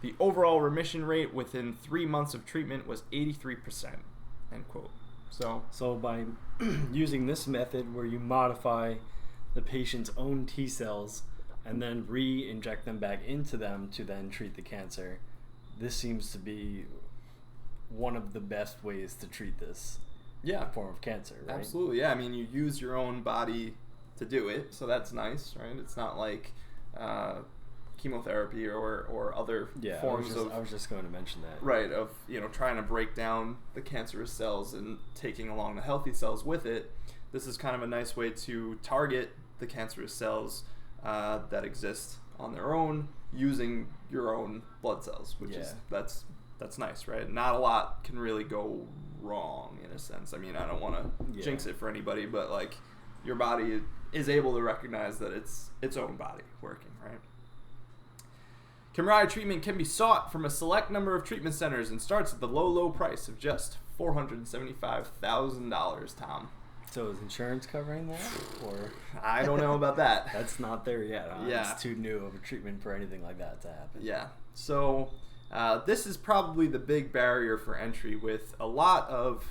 The overall remission rate within 3 months of treatment was 83%, end quote. So by using this method where you modify the patient's own T-cells and then re-inject them back into them to then treat the cancer, this seems to be one of the best ways to treat this form of cancer, right? Absolutely, yeah. You use your own body to do it, so that's nice, right? It's not like chemotherapy or other forms I was just going to mention that. Right, of trying to break down the cancerous cells and taking along the healthy cells with it. This is kind of a nice way to target the cancerous cells that exist on their own using your own blood cells, which is that's nice, right? Not a lot can really go wrong in a sense. I don't want to jinx it for anybody, but your body is able to recognize that it's its own body working, right? Kymriah treatment can be sought from a select number of treatment centers and starts at the low price of just $475,000, Tom. So is insurance covering that? Or I don't know about that. That's not there yet, huh? Yeah. It's too new of a treatment for anything like that to happen. Yeah. So this is probably the big barrier for entry with a lot of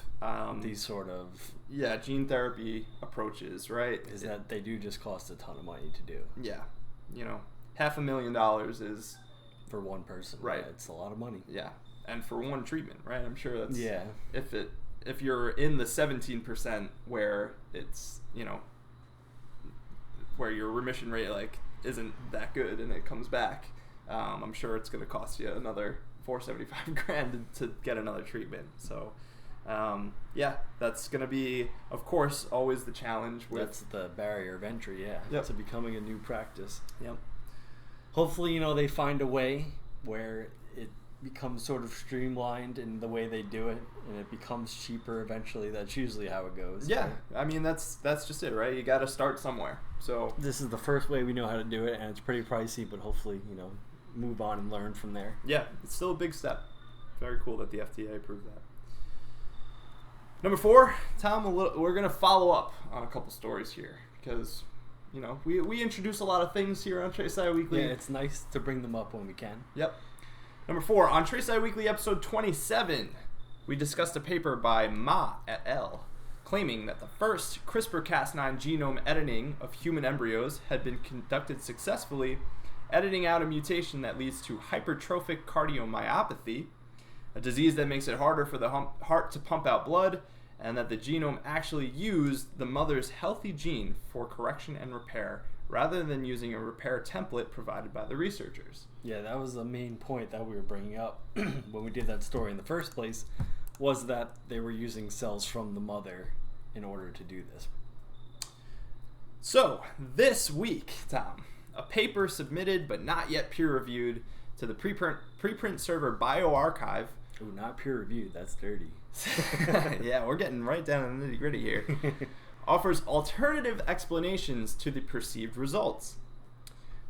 these sort of gene therapy approaches, right? Is that they do just cost a ton of money to do. Yeah. $500,000 is for one person. Right. Yeah, it's a lot of money. Yeah. And for one treatment, right? I'm sure that's if you're in the 17% where it's, where your remission rate like isn't that good and it comes back, I'm sure it's going to cost you another $475,000 to get another treatment. So, that's going to be, of course, always the challenge. That's the barrier of entry, Yep. to becoming a new practice. Yep. Hopefully, they find a way where it becomes sort of streamlined in the way they do it, and it becomes cheaper eventually. That's usually how it goes. Yeah, right? I mean that's just it, right? You got to start somewhere. So this is the first way we know how to do it, and it's pretty pricey, but hopefully, move on and learn from there. Yeah, it's still a big step. Very cool that the FDA approved that. Number 4, Tom, we're going to follow up on a couple stories here because, we introduce a lot of things here on trèSci Weekly. Yeah, it's nice to bring them up when we can. Yep. Number 4, on trèSci Weekly episode 27, we discussed a paper by Ma et al. Claiming that the first CRISPR-Cas9 genome editing of human embryos had been conducted successfully, editing out a mutation that leads to hypertrophic cardiomyopathy, a disease that makes it harder for the heart to pump out blood, and that the genome actually used the mother's healthy gene for correction and repair, rather than using a repair template provided by the researchers. Yeah, that was the main point that we were bringing up when we did that story in the first place, was that they were using cells from the mother in order to do this. So, this week, Tom, a paper submitted but not yet peer-reviewed to the preprint server bioRxiv. Ooh, not peer-reviewed, that's dirty. Yeah, we're getting right down to the nitty-gritty here. Offers alternative explanations to the perceived results.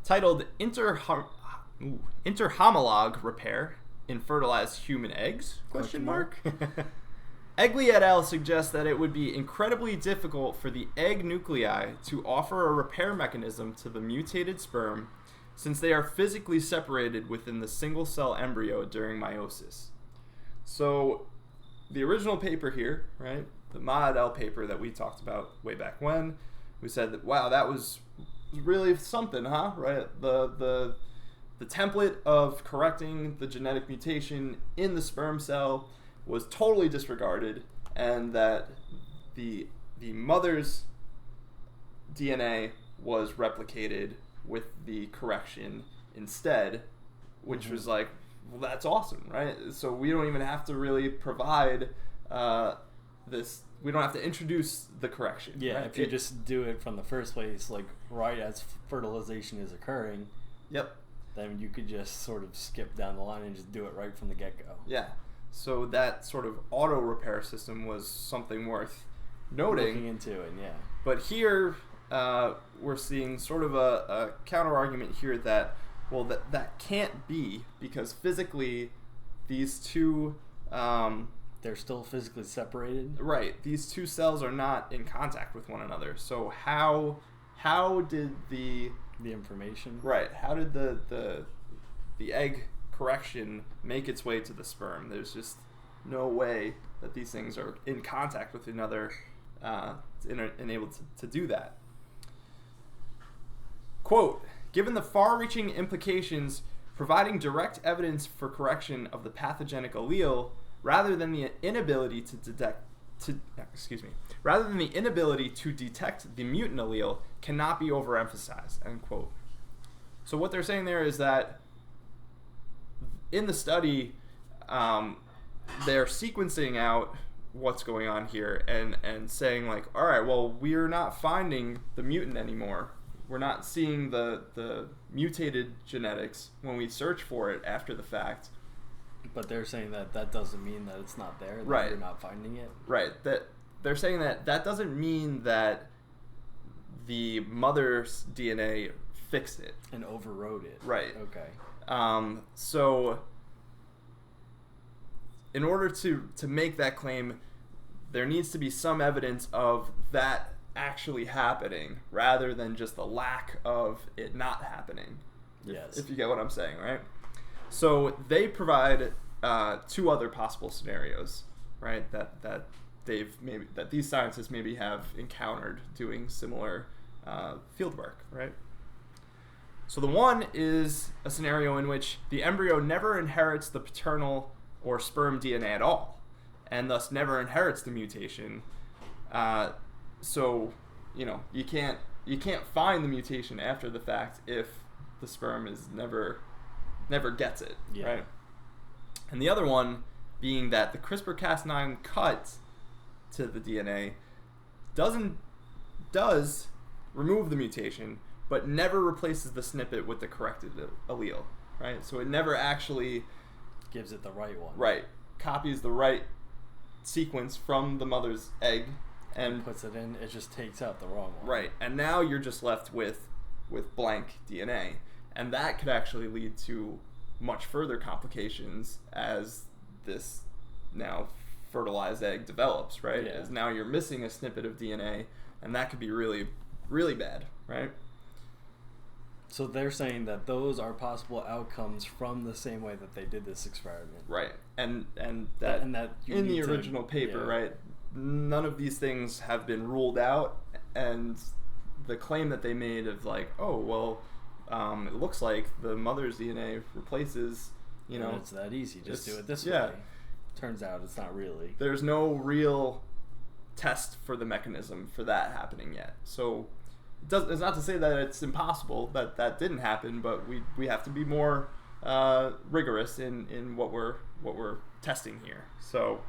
Titled Interhomolog Repair in Fertilized Human Eggs? Question mark. Egli et al. Suggests that it would be incredibly difficult for the egg nuclei to offer a repair mechanism to the mutated sperm since they are physically separated within the single-cell embryo during meiosis. So, the original paper here, right, the Ma et al. Paper that we talked about way back when, we said that, wow, that was really something, huh? Right? The template of correcting the genetic mutation in the sperm cell was totally disregarded, and that the mother's DNA was replicated with the correction instead, which was like, well, that's awesome, right? So we don't even have to really provide this. We don't have to introduce the correction. Yeah, right? if you just do it from the first place, like right as fertilization is occurring. Yep. Then you could just sort of skip down the line and just do it right from the get-go. Yeah. So that sort of auto repair system was something worth noting. Looking into it, yeah. But here we're seeing sort of a counter argument here that, well, that can't be because physically these two they're still physically separated. Right. These two cells are not in contact with one another. So how did the information? Right. How did the egg correction make its way to the sperm? There's just no way that these things are in contact with another and able to do that. Quote, given the far-reaching implications, providing direct evidence for correction of the pathogenic allele rather than the inability to detect the mutant allele cannot be overemphasized, end quote. So what they're saying there is that in the study, they're sequencing out what's going on here and saying like, all right, well, we're not finding the mutant anymore. We're not seeing the mutated genetics when we search for it after the fact. But they're saying that doesn't mean that it's not there, that right. You're not finding it. Right. That they're saying that doesn't mean that the mother's DNA fixed it and overrode it. Right. Okay. So in order to make that claim, there needs to be some evidence of that actually happening rather than just the lack of it not happening. Yes. If you get what I'm saying, right? So they provide 2 other possible scenarios, right? That these scientists maybe have encountered doing similar field work, right? So the one is a scenario in which the embryo never inherits the paternal or sperm DNA at all, and thus never inherits the mutation. So, you can't find the mutation after the fact if the sperm is never gets it, right? And the other one being that the CRISPR-Cas9 cut to the DNA does remove the mutation, but never replaces the snippet with the corrected allele, right? So it never actually gives it the right one. Right. Copies the right sequence from the mother's egg and puts it in. It just takes out the wrong one. Right. And now you're just left with blank DNA. And that could actually lead to much further complications as this now fertilized egg develops, right? Yeah. As now you're missing a snippet of DNA, and that could be really, really bad, right? So they're saying that those are possible outcomes from the same way that they did this experiment. Right. And that in the original paper, right, none of these things have been ruled out, and the claim that they made of like, oh, well, it looks like the mother's DNA replaces, And it's that easy. Just do it this way. Turns out it's not really. There's no real test for the mechanism for that happening yet. So it's not to say that it's impossible that didn't happen, but we have to be more rigorous in what we're testing here. So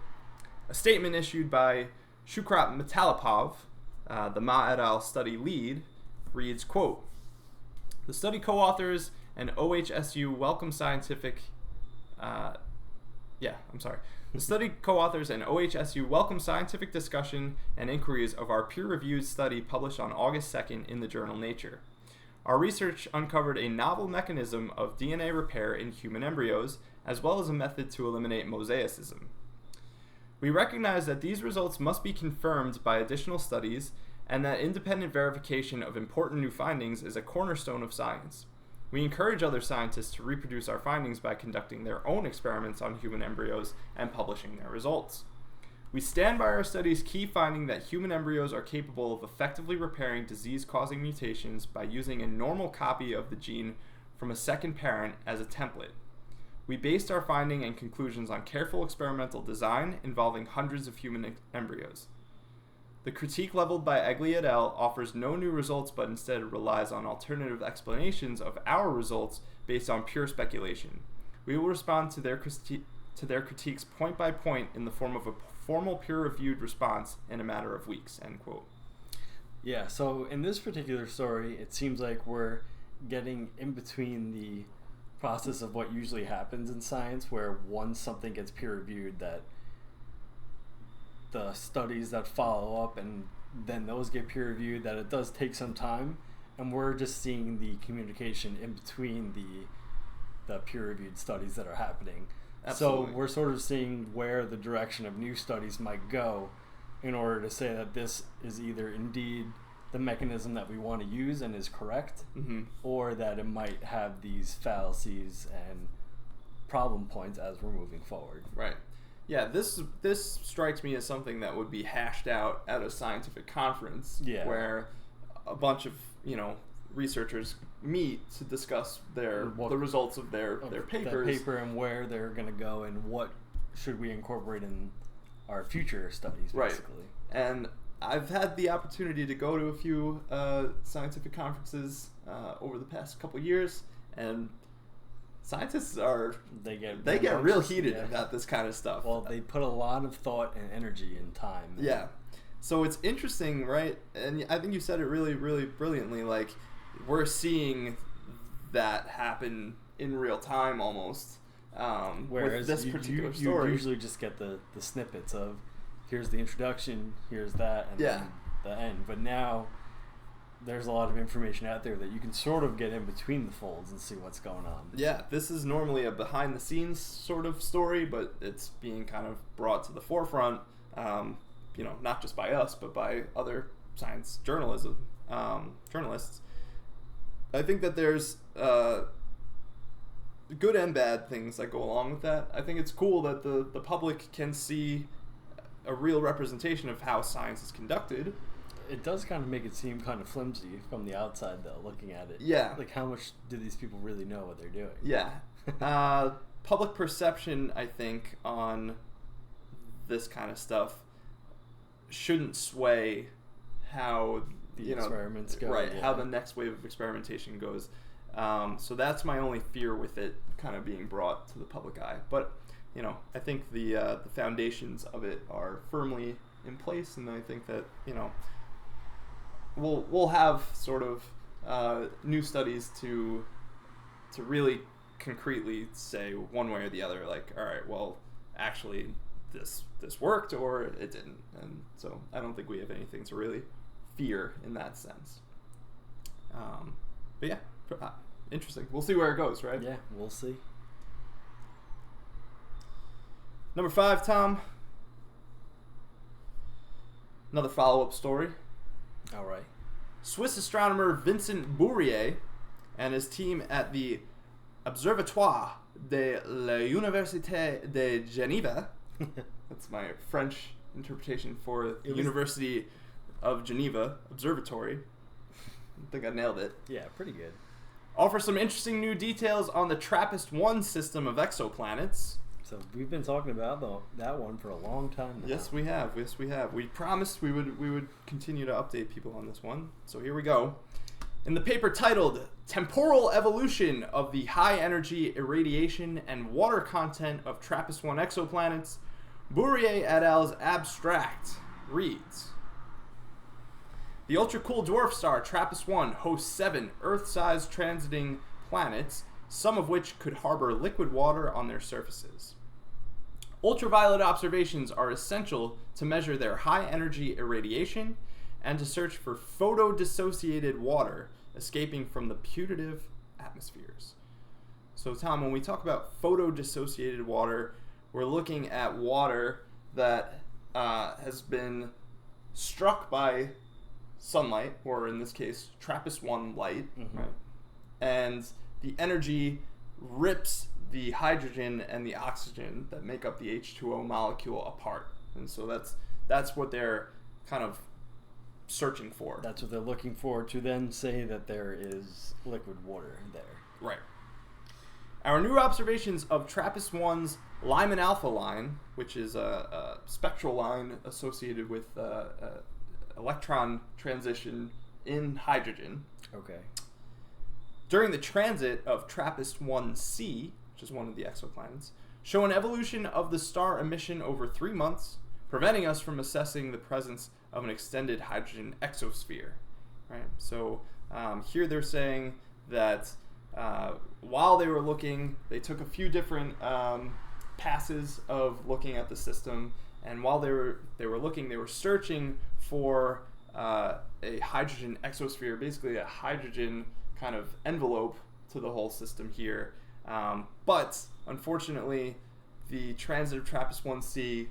a statement issued by Shukrat Metalipov, the Ma et al. Study lead, reads, quote, "The study co-authors and OHSU welcome scientific The study co-authors and OHSU welcome scientific discussion and inquiries of our peer-reviewed study published on August 2nd in the journal Nature. Our research uncovered a novel mechanism of DNA repair in human embryos, as well as a method to eliminate mosaicism. We recognize that these results must be confirmed by additional studies, and that independent verification of important new findings is a cornerstone of science. We encourage other scientists to reproduce our findings by conducting their own experiments on human embryos and publishing their results. We stand by our study's key finding that human embryos are capable of effectively repairing disease-causing mutations by using a normal copy of the gene from a second parent as a template. We based our finding and conclusions on careful experimental design involving hundreds of human embryos. The critique leveled by Egli et al. Offers no new results, but instead relies on alternative explanations of our results based on pure speculation. We will respond to their critiques point by point in the form of a formal peer-reviewed response in a matter of weeks," end quote. Yeah, so in this particular story, it seems like we're getting in between the process of what usually happens in science, where once something gets peer-reviewed, that the studies that follow up and then those get peer-reviewed, that it does take some time, and we're just seeing the communication in between the peer-reviewed studies that are happening. Absolutely. So we're sort of seeing where the direction of new studies might go in order to say that this is either indeed the mechanism that we want to use and is correct, or that it might have these fallacies and problem points as we're moving forward. Right. Yeah, this strikes me as something that would be hashed out at a scientific conference, where a bunch of researchers meet to discuss the results of their papers, paper, and where they're going to go and what should we incorporate in our future studies, basically. Right. And I've had the opportunity to go to a few scientific conferences over the past couple years, and scientists they get real heated about this kind of stuff. Well, they put a lot of thought and energy and time. Yeah. So it's interesting, right? And I think you said it really, really brilliantly. Like, we're seeing that happen in real time almost. Whereas with this particular story, you usually just get the snippets of here's the introduction, here's that, and then the end. But now there's a lot of information out there that you can sort of get in between the folds and see what's going on. Yeah, this is normally a behind-the-scenes sort of story, but it's being kind of brought to the forefront, not just by us, but by other science journalists. I think that there's good and bad things that go along with that. I think it's cool that the public can see a real representation of how science is conducted. It does kind of make it seem kind of flimsy from the outside, though, looking at it. Yeah. Like, how much do these people really know what they're doing? Yeah. Public perception, I think, on this kind of stuff shouldn't sway how the experiments go. Right, how the next wave of experimentation goes. So that's my only fear with it kind of being brought to the public eye. But, I think the foundations of it are firmly in place, and I think that, we'll have sort of new studies to really concretely say one way or the other, like, all right, well, actually this worked or it didn't. And so I don't think we have anything to really fear in that sense. But yeah, interesting. We'll see where it goes, right? Yeah, we'll see. Number 5, Tom. Another follow-up story. All right. Swiss astronomer Vincent Bourrier and his team at the Observatoire de l'Université de Genève. That's my French interpretation for the University of Geneva Observatory. I think I nailed it. Yeah, pretty good. Offer some interesting new details on the TRAPPIST-1 system of exoplanets. So we've been talking about that one for a long time now. Yes, we have. We promised we would continue to update people on this one. So here we go. In the paper titled Temporal Evolution of the High Energy Irradiation and Water Content of TRAPPIST-1 Exoplanets, Bourrier et al.'s abstract reads: the ultra-cool dwarf star TRAPPIST-1 hosts 7 Earth-sized transiting planets, some of which could harbor liquid water on their surfaces. Ultraviolet observations are essential to measure their high-energy irradiation and to search for photo-dissociated water escaping from the putative atmospheres. So, Tom, when we talk about photo-dissociated water, we're looking at water that has been struck by sunlight, or in this case, TRAPPIST-1 light, right? And the energy rips the hydrogen and the oxygen that make up the H2O molecule apart. And so that's what they're kind of searching for. That's what they're looking for to then say that there is liquid water there. Right. Our new observations of TRAPPIST-1's Lyman alpha line, which is a spectral line associated with electron transition in hydrogen. Okay. During the transit of TRAPPIST-1c, which is one of the exoplanets, show an evolution of the star emission over 3 months, preventing us from assessing the presence of an extended hydrogen exosphere. Right. So here they're saying that while they were looking, they took a few different passes of looking at the system, and while they were looking, they were searching for a hydrogen exosphere, basically a hydrogen kind of envelope to the whole system here. But unfortunately, the transit of TRAPPIST-1c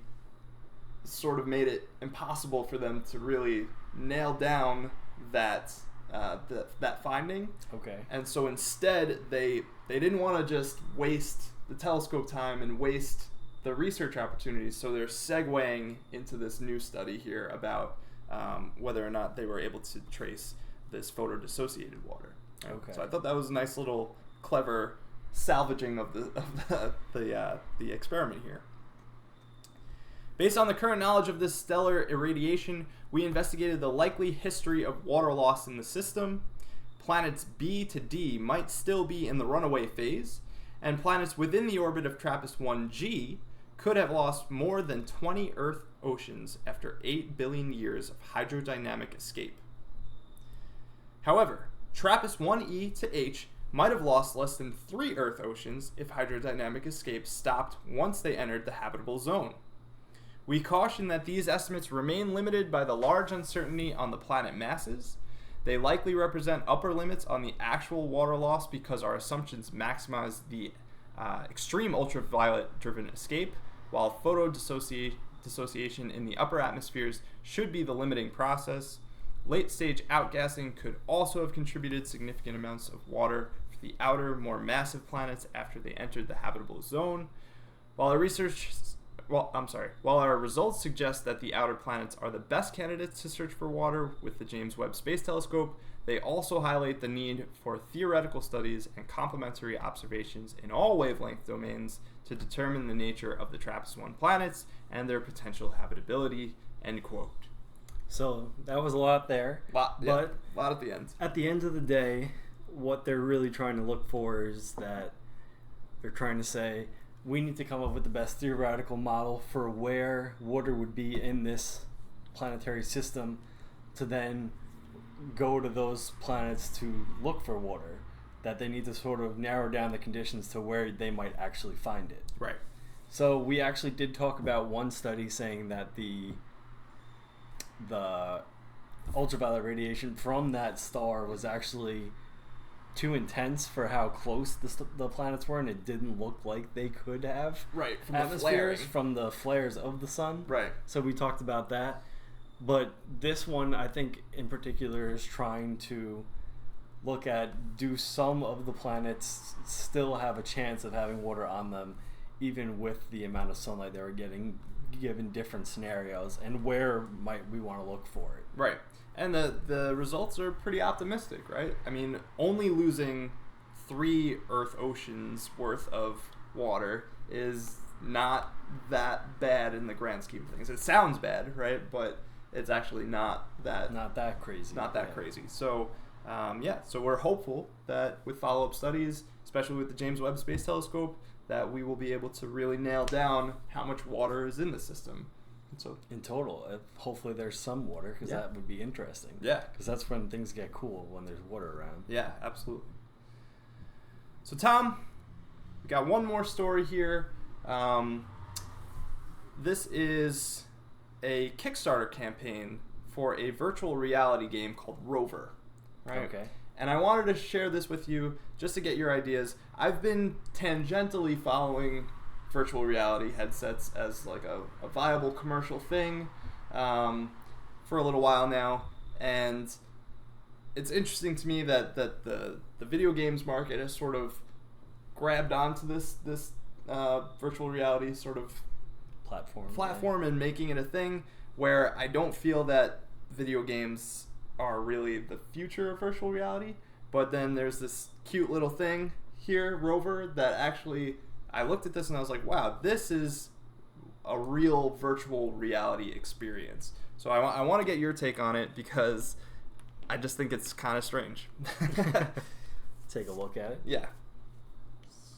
sort of made it impossible for them to really nail down that finding. Okay. And so instead, they didn't want to just waste the telescope time and waste the research opportunities. So they're segueing into this new study here about whether or not they were able to trace this photo-dissociated water. Right? Okay. So I thought that was a nice little clever salvaging of the experiment here. Based on the current knowledge of this stellar irradiation, we investigated the likely history of water loss in the system. Planets B to D might still be in the runaway phase, and planets within the orbit of TRAPPIST-1G could have lost more than 20 Earth oceans after 8 billion years of hydrodynamic escape. However, TRAPPIST-1E to H might have lost less than 3 Earth oceans if hydrodynamic escape stopped once they entered the habitable zone. We caution that these estimates remain limited by the large uncertainty on the planet masses, They likely represent upper limits on the actual water loss because our assumptions maximize the extreme ultraviolet-driven escape, while dissociation in the upper atmospheres should be the limiting process. Late-stage outgassing could also have contributed significant amounts of water for the outer, more massive planets after they entered the habitable zone. While our results suggest that the outer planets are the best candidates to search for water with the James Webb Space Telescope, they also highlight the need for theoretical studies and complementary observations in all wavelength domains to determine the nature of the TRAPPIST-1 planets and their potential habitability, end quote. So that was a lot there. A lot at the end. At the end of the day, what they're really trying to look for is that they're trying to say, we need to come up with the best theoretical model for where water would be in this planetary system to then go to those planets to look for water. That they need to sort of narrow down the conditions to where they might actually find it. Right. So we actually did talk about one study saying that the ultraviolet radiation from that star was actually too intense for how close the planets were, and it didn't look like they could have from atmospheres the from the flares of the sun. Right. So we talked about that. But this one, I think, in particular, is trying to look at, do some of the planets still have a chance of having water on them, even with the amount of sunlight they were getting, given different scenarios, and where might we want to look for it? Right. And the results are pretty optimistic, right? I mean, only losing 3 Earth oceans worth of water is not that bad in the grand scheme of things. It sounds bad, right? But it's actually not that crazy. Not that crazy. So, so we're hopeful that with follow-up studies, especially with the James Webb Space Telescope, that we will be able to really nail down how much water is in the system. And so, in total, hopefully there's some water, because that would be interesting. Yeah. Because that's when things get cool, when there's water around. Yeah, absolutely. So, Tom, we got one more story here. This is a Kickstarter campaign for a virtual reality game called Rover. Right? Okay. And I wanted to share this with you just to get your ideas. I've been tangentially following virtual reality headsets as like a viable commercial thing for a little while now. And it's interesting to me that the video games market has sort of grabbed onto this virtual reality sort of platform and making it a thing, where I don't feel that video games are really the future of virtual reality. But then there's this cute little thing here, Rover, that actually, I looked at this and I was like, wow, this is a real virtual reality experience. So I want to get your take on it, because I just think it's kind of strange. Take a look at it. Yeah.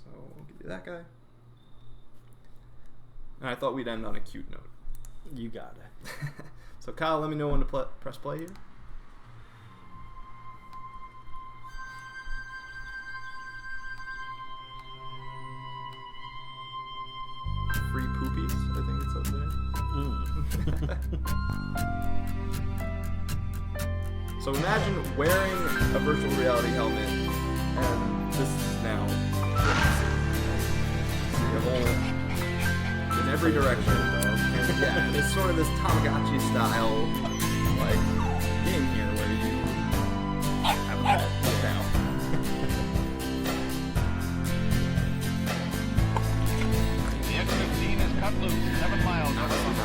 So we'll give you that guy. And I thought we'd end on a cute note. You got it. So Kyle, let me know when to press play here. Free poopies, I think it says there. So imagine wearing a virtual reality helmet, and this is now the whole in every direction. And yeah, and it's sort of this Tamagotchi style like game here where you have a pet now. The X-15 is cut loose 7 miles over the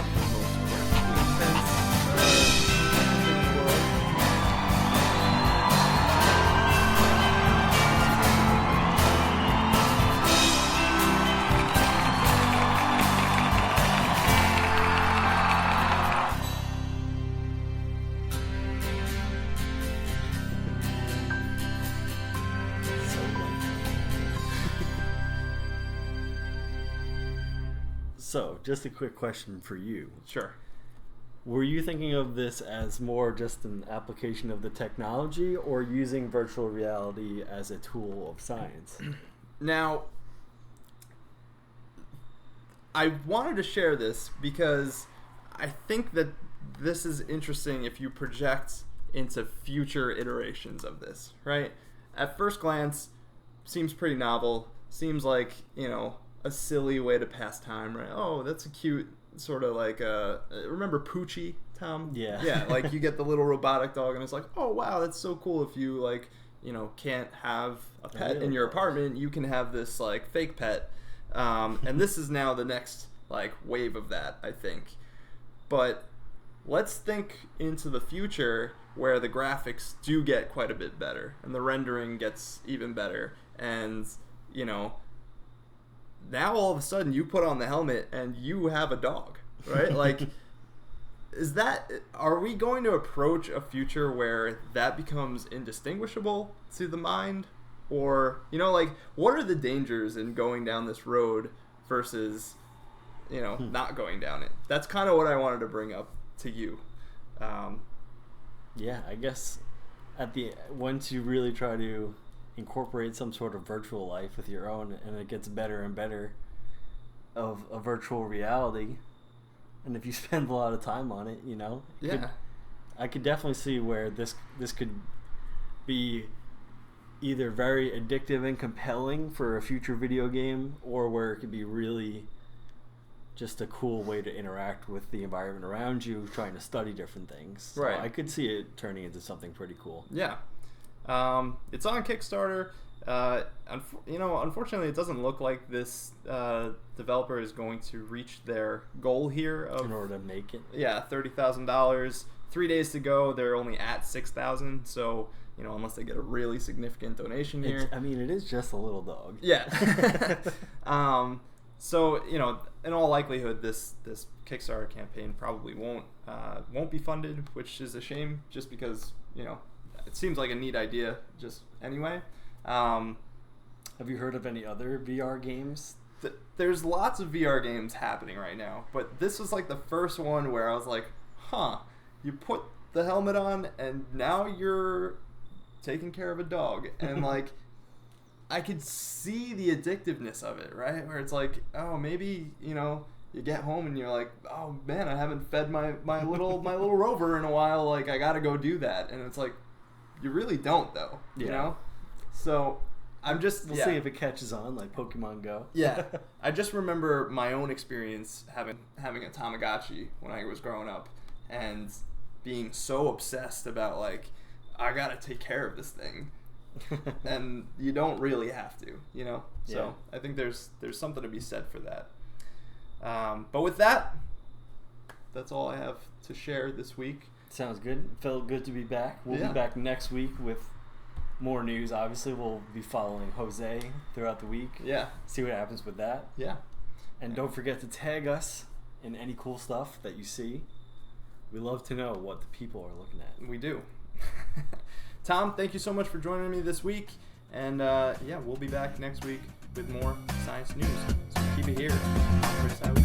So, just a quick question for you. Sure. Were you thinking of this as more just an application of the technology, or using virtual reality as a tool of science? Now, I wanted to share this because I think that this is interesting if you project into future iterations of this, right? At first glance, seems pretty novel. Seems like, you know, a silly way to pass time, right? Oh, that's a cute sort of like remember Poochie, Tom? Yeah. Yeah, like you get the little robotic dog and it's like, oh wow, that's so cool. If you like, you know, can't have a pet in your apartment, you can have this like fake pet. And this is now the next like wave of that, I think. But let's think into the future where the graphics do get quite a bit better and the rendering gets even better. And, you know, now all of a sudden you put on the helmet and you have a dog, right? Like, are we going to approach a future where that becomes indistinguishable to the mind? Or, you know, like, what are the dangers in going down this road versus, you know, not going down it? That's kind of what I wanted to bring up to you. Yeah, I guess once you really try to incorporate some sort of virtual life with your own, and it gets better and better of a virtual reality, and if you spend a lot of time on it, you know, I could definitely see where this could be either very addictive and compelling for a future video game, or where it could be really just a cool way to interact with the environment around you, trying to study different things. Right. So I could see it turning into something pretty cool. Yeah. It's on Kickstarter. You know, unfortunately, it doesn't look like this developer is going to reach their goal here in order to make it. Yeah, $30,000. 3 days to go. They're only at 6,000. So, you know, unless they get a really significant donation here. I mean, it is just a little dog. Yeah. So, you know, in all likelihood, this Kickstarter campaign probably won't be funded, which is a shame, just because, you know, it seems like a neat idea just anyway. Have you heard of any other VR games? There's lots of VR games happening right now, but this was like the first one where I was like, huh, you put the helmet on and now you're taking care of a dog. And like, I could see the addictiveness of it, right? Where it's like, oh, maybe, you know, you get home and you're like, oh man, I haven't fed my little rover in a while. Like, I gotta go do that. And it's like, you really don't though, you know? So I'm just, we'll see if it catches on like Pokemon Go. Yeah. I just remember my own experience having a Tamagotchi when I was growing up and being so obsessed about like, I gotta take care of this thing. And you don't really have to, you know? So I think there's something to be said for that. But with that, that's all I have to share this week. Sounds good. Felt good to be back. We'll be back next week with more news. Obviously, we'll be following Jose throughout the week. Yeah. See what happens with that. Yeah. And don't forget to tag us in any cool stuff that you see. We love to know what the people are looking at. We do. Tom, thank you so much for joining me this week. And we'll be back next week with more science news. So keep it here on CRISPR.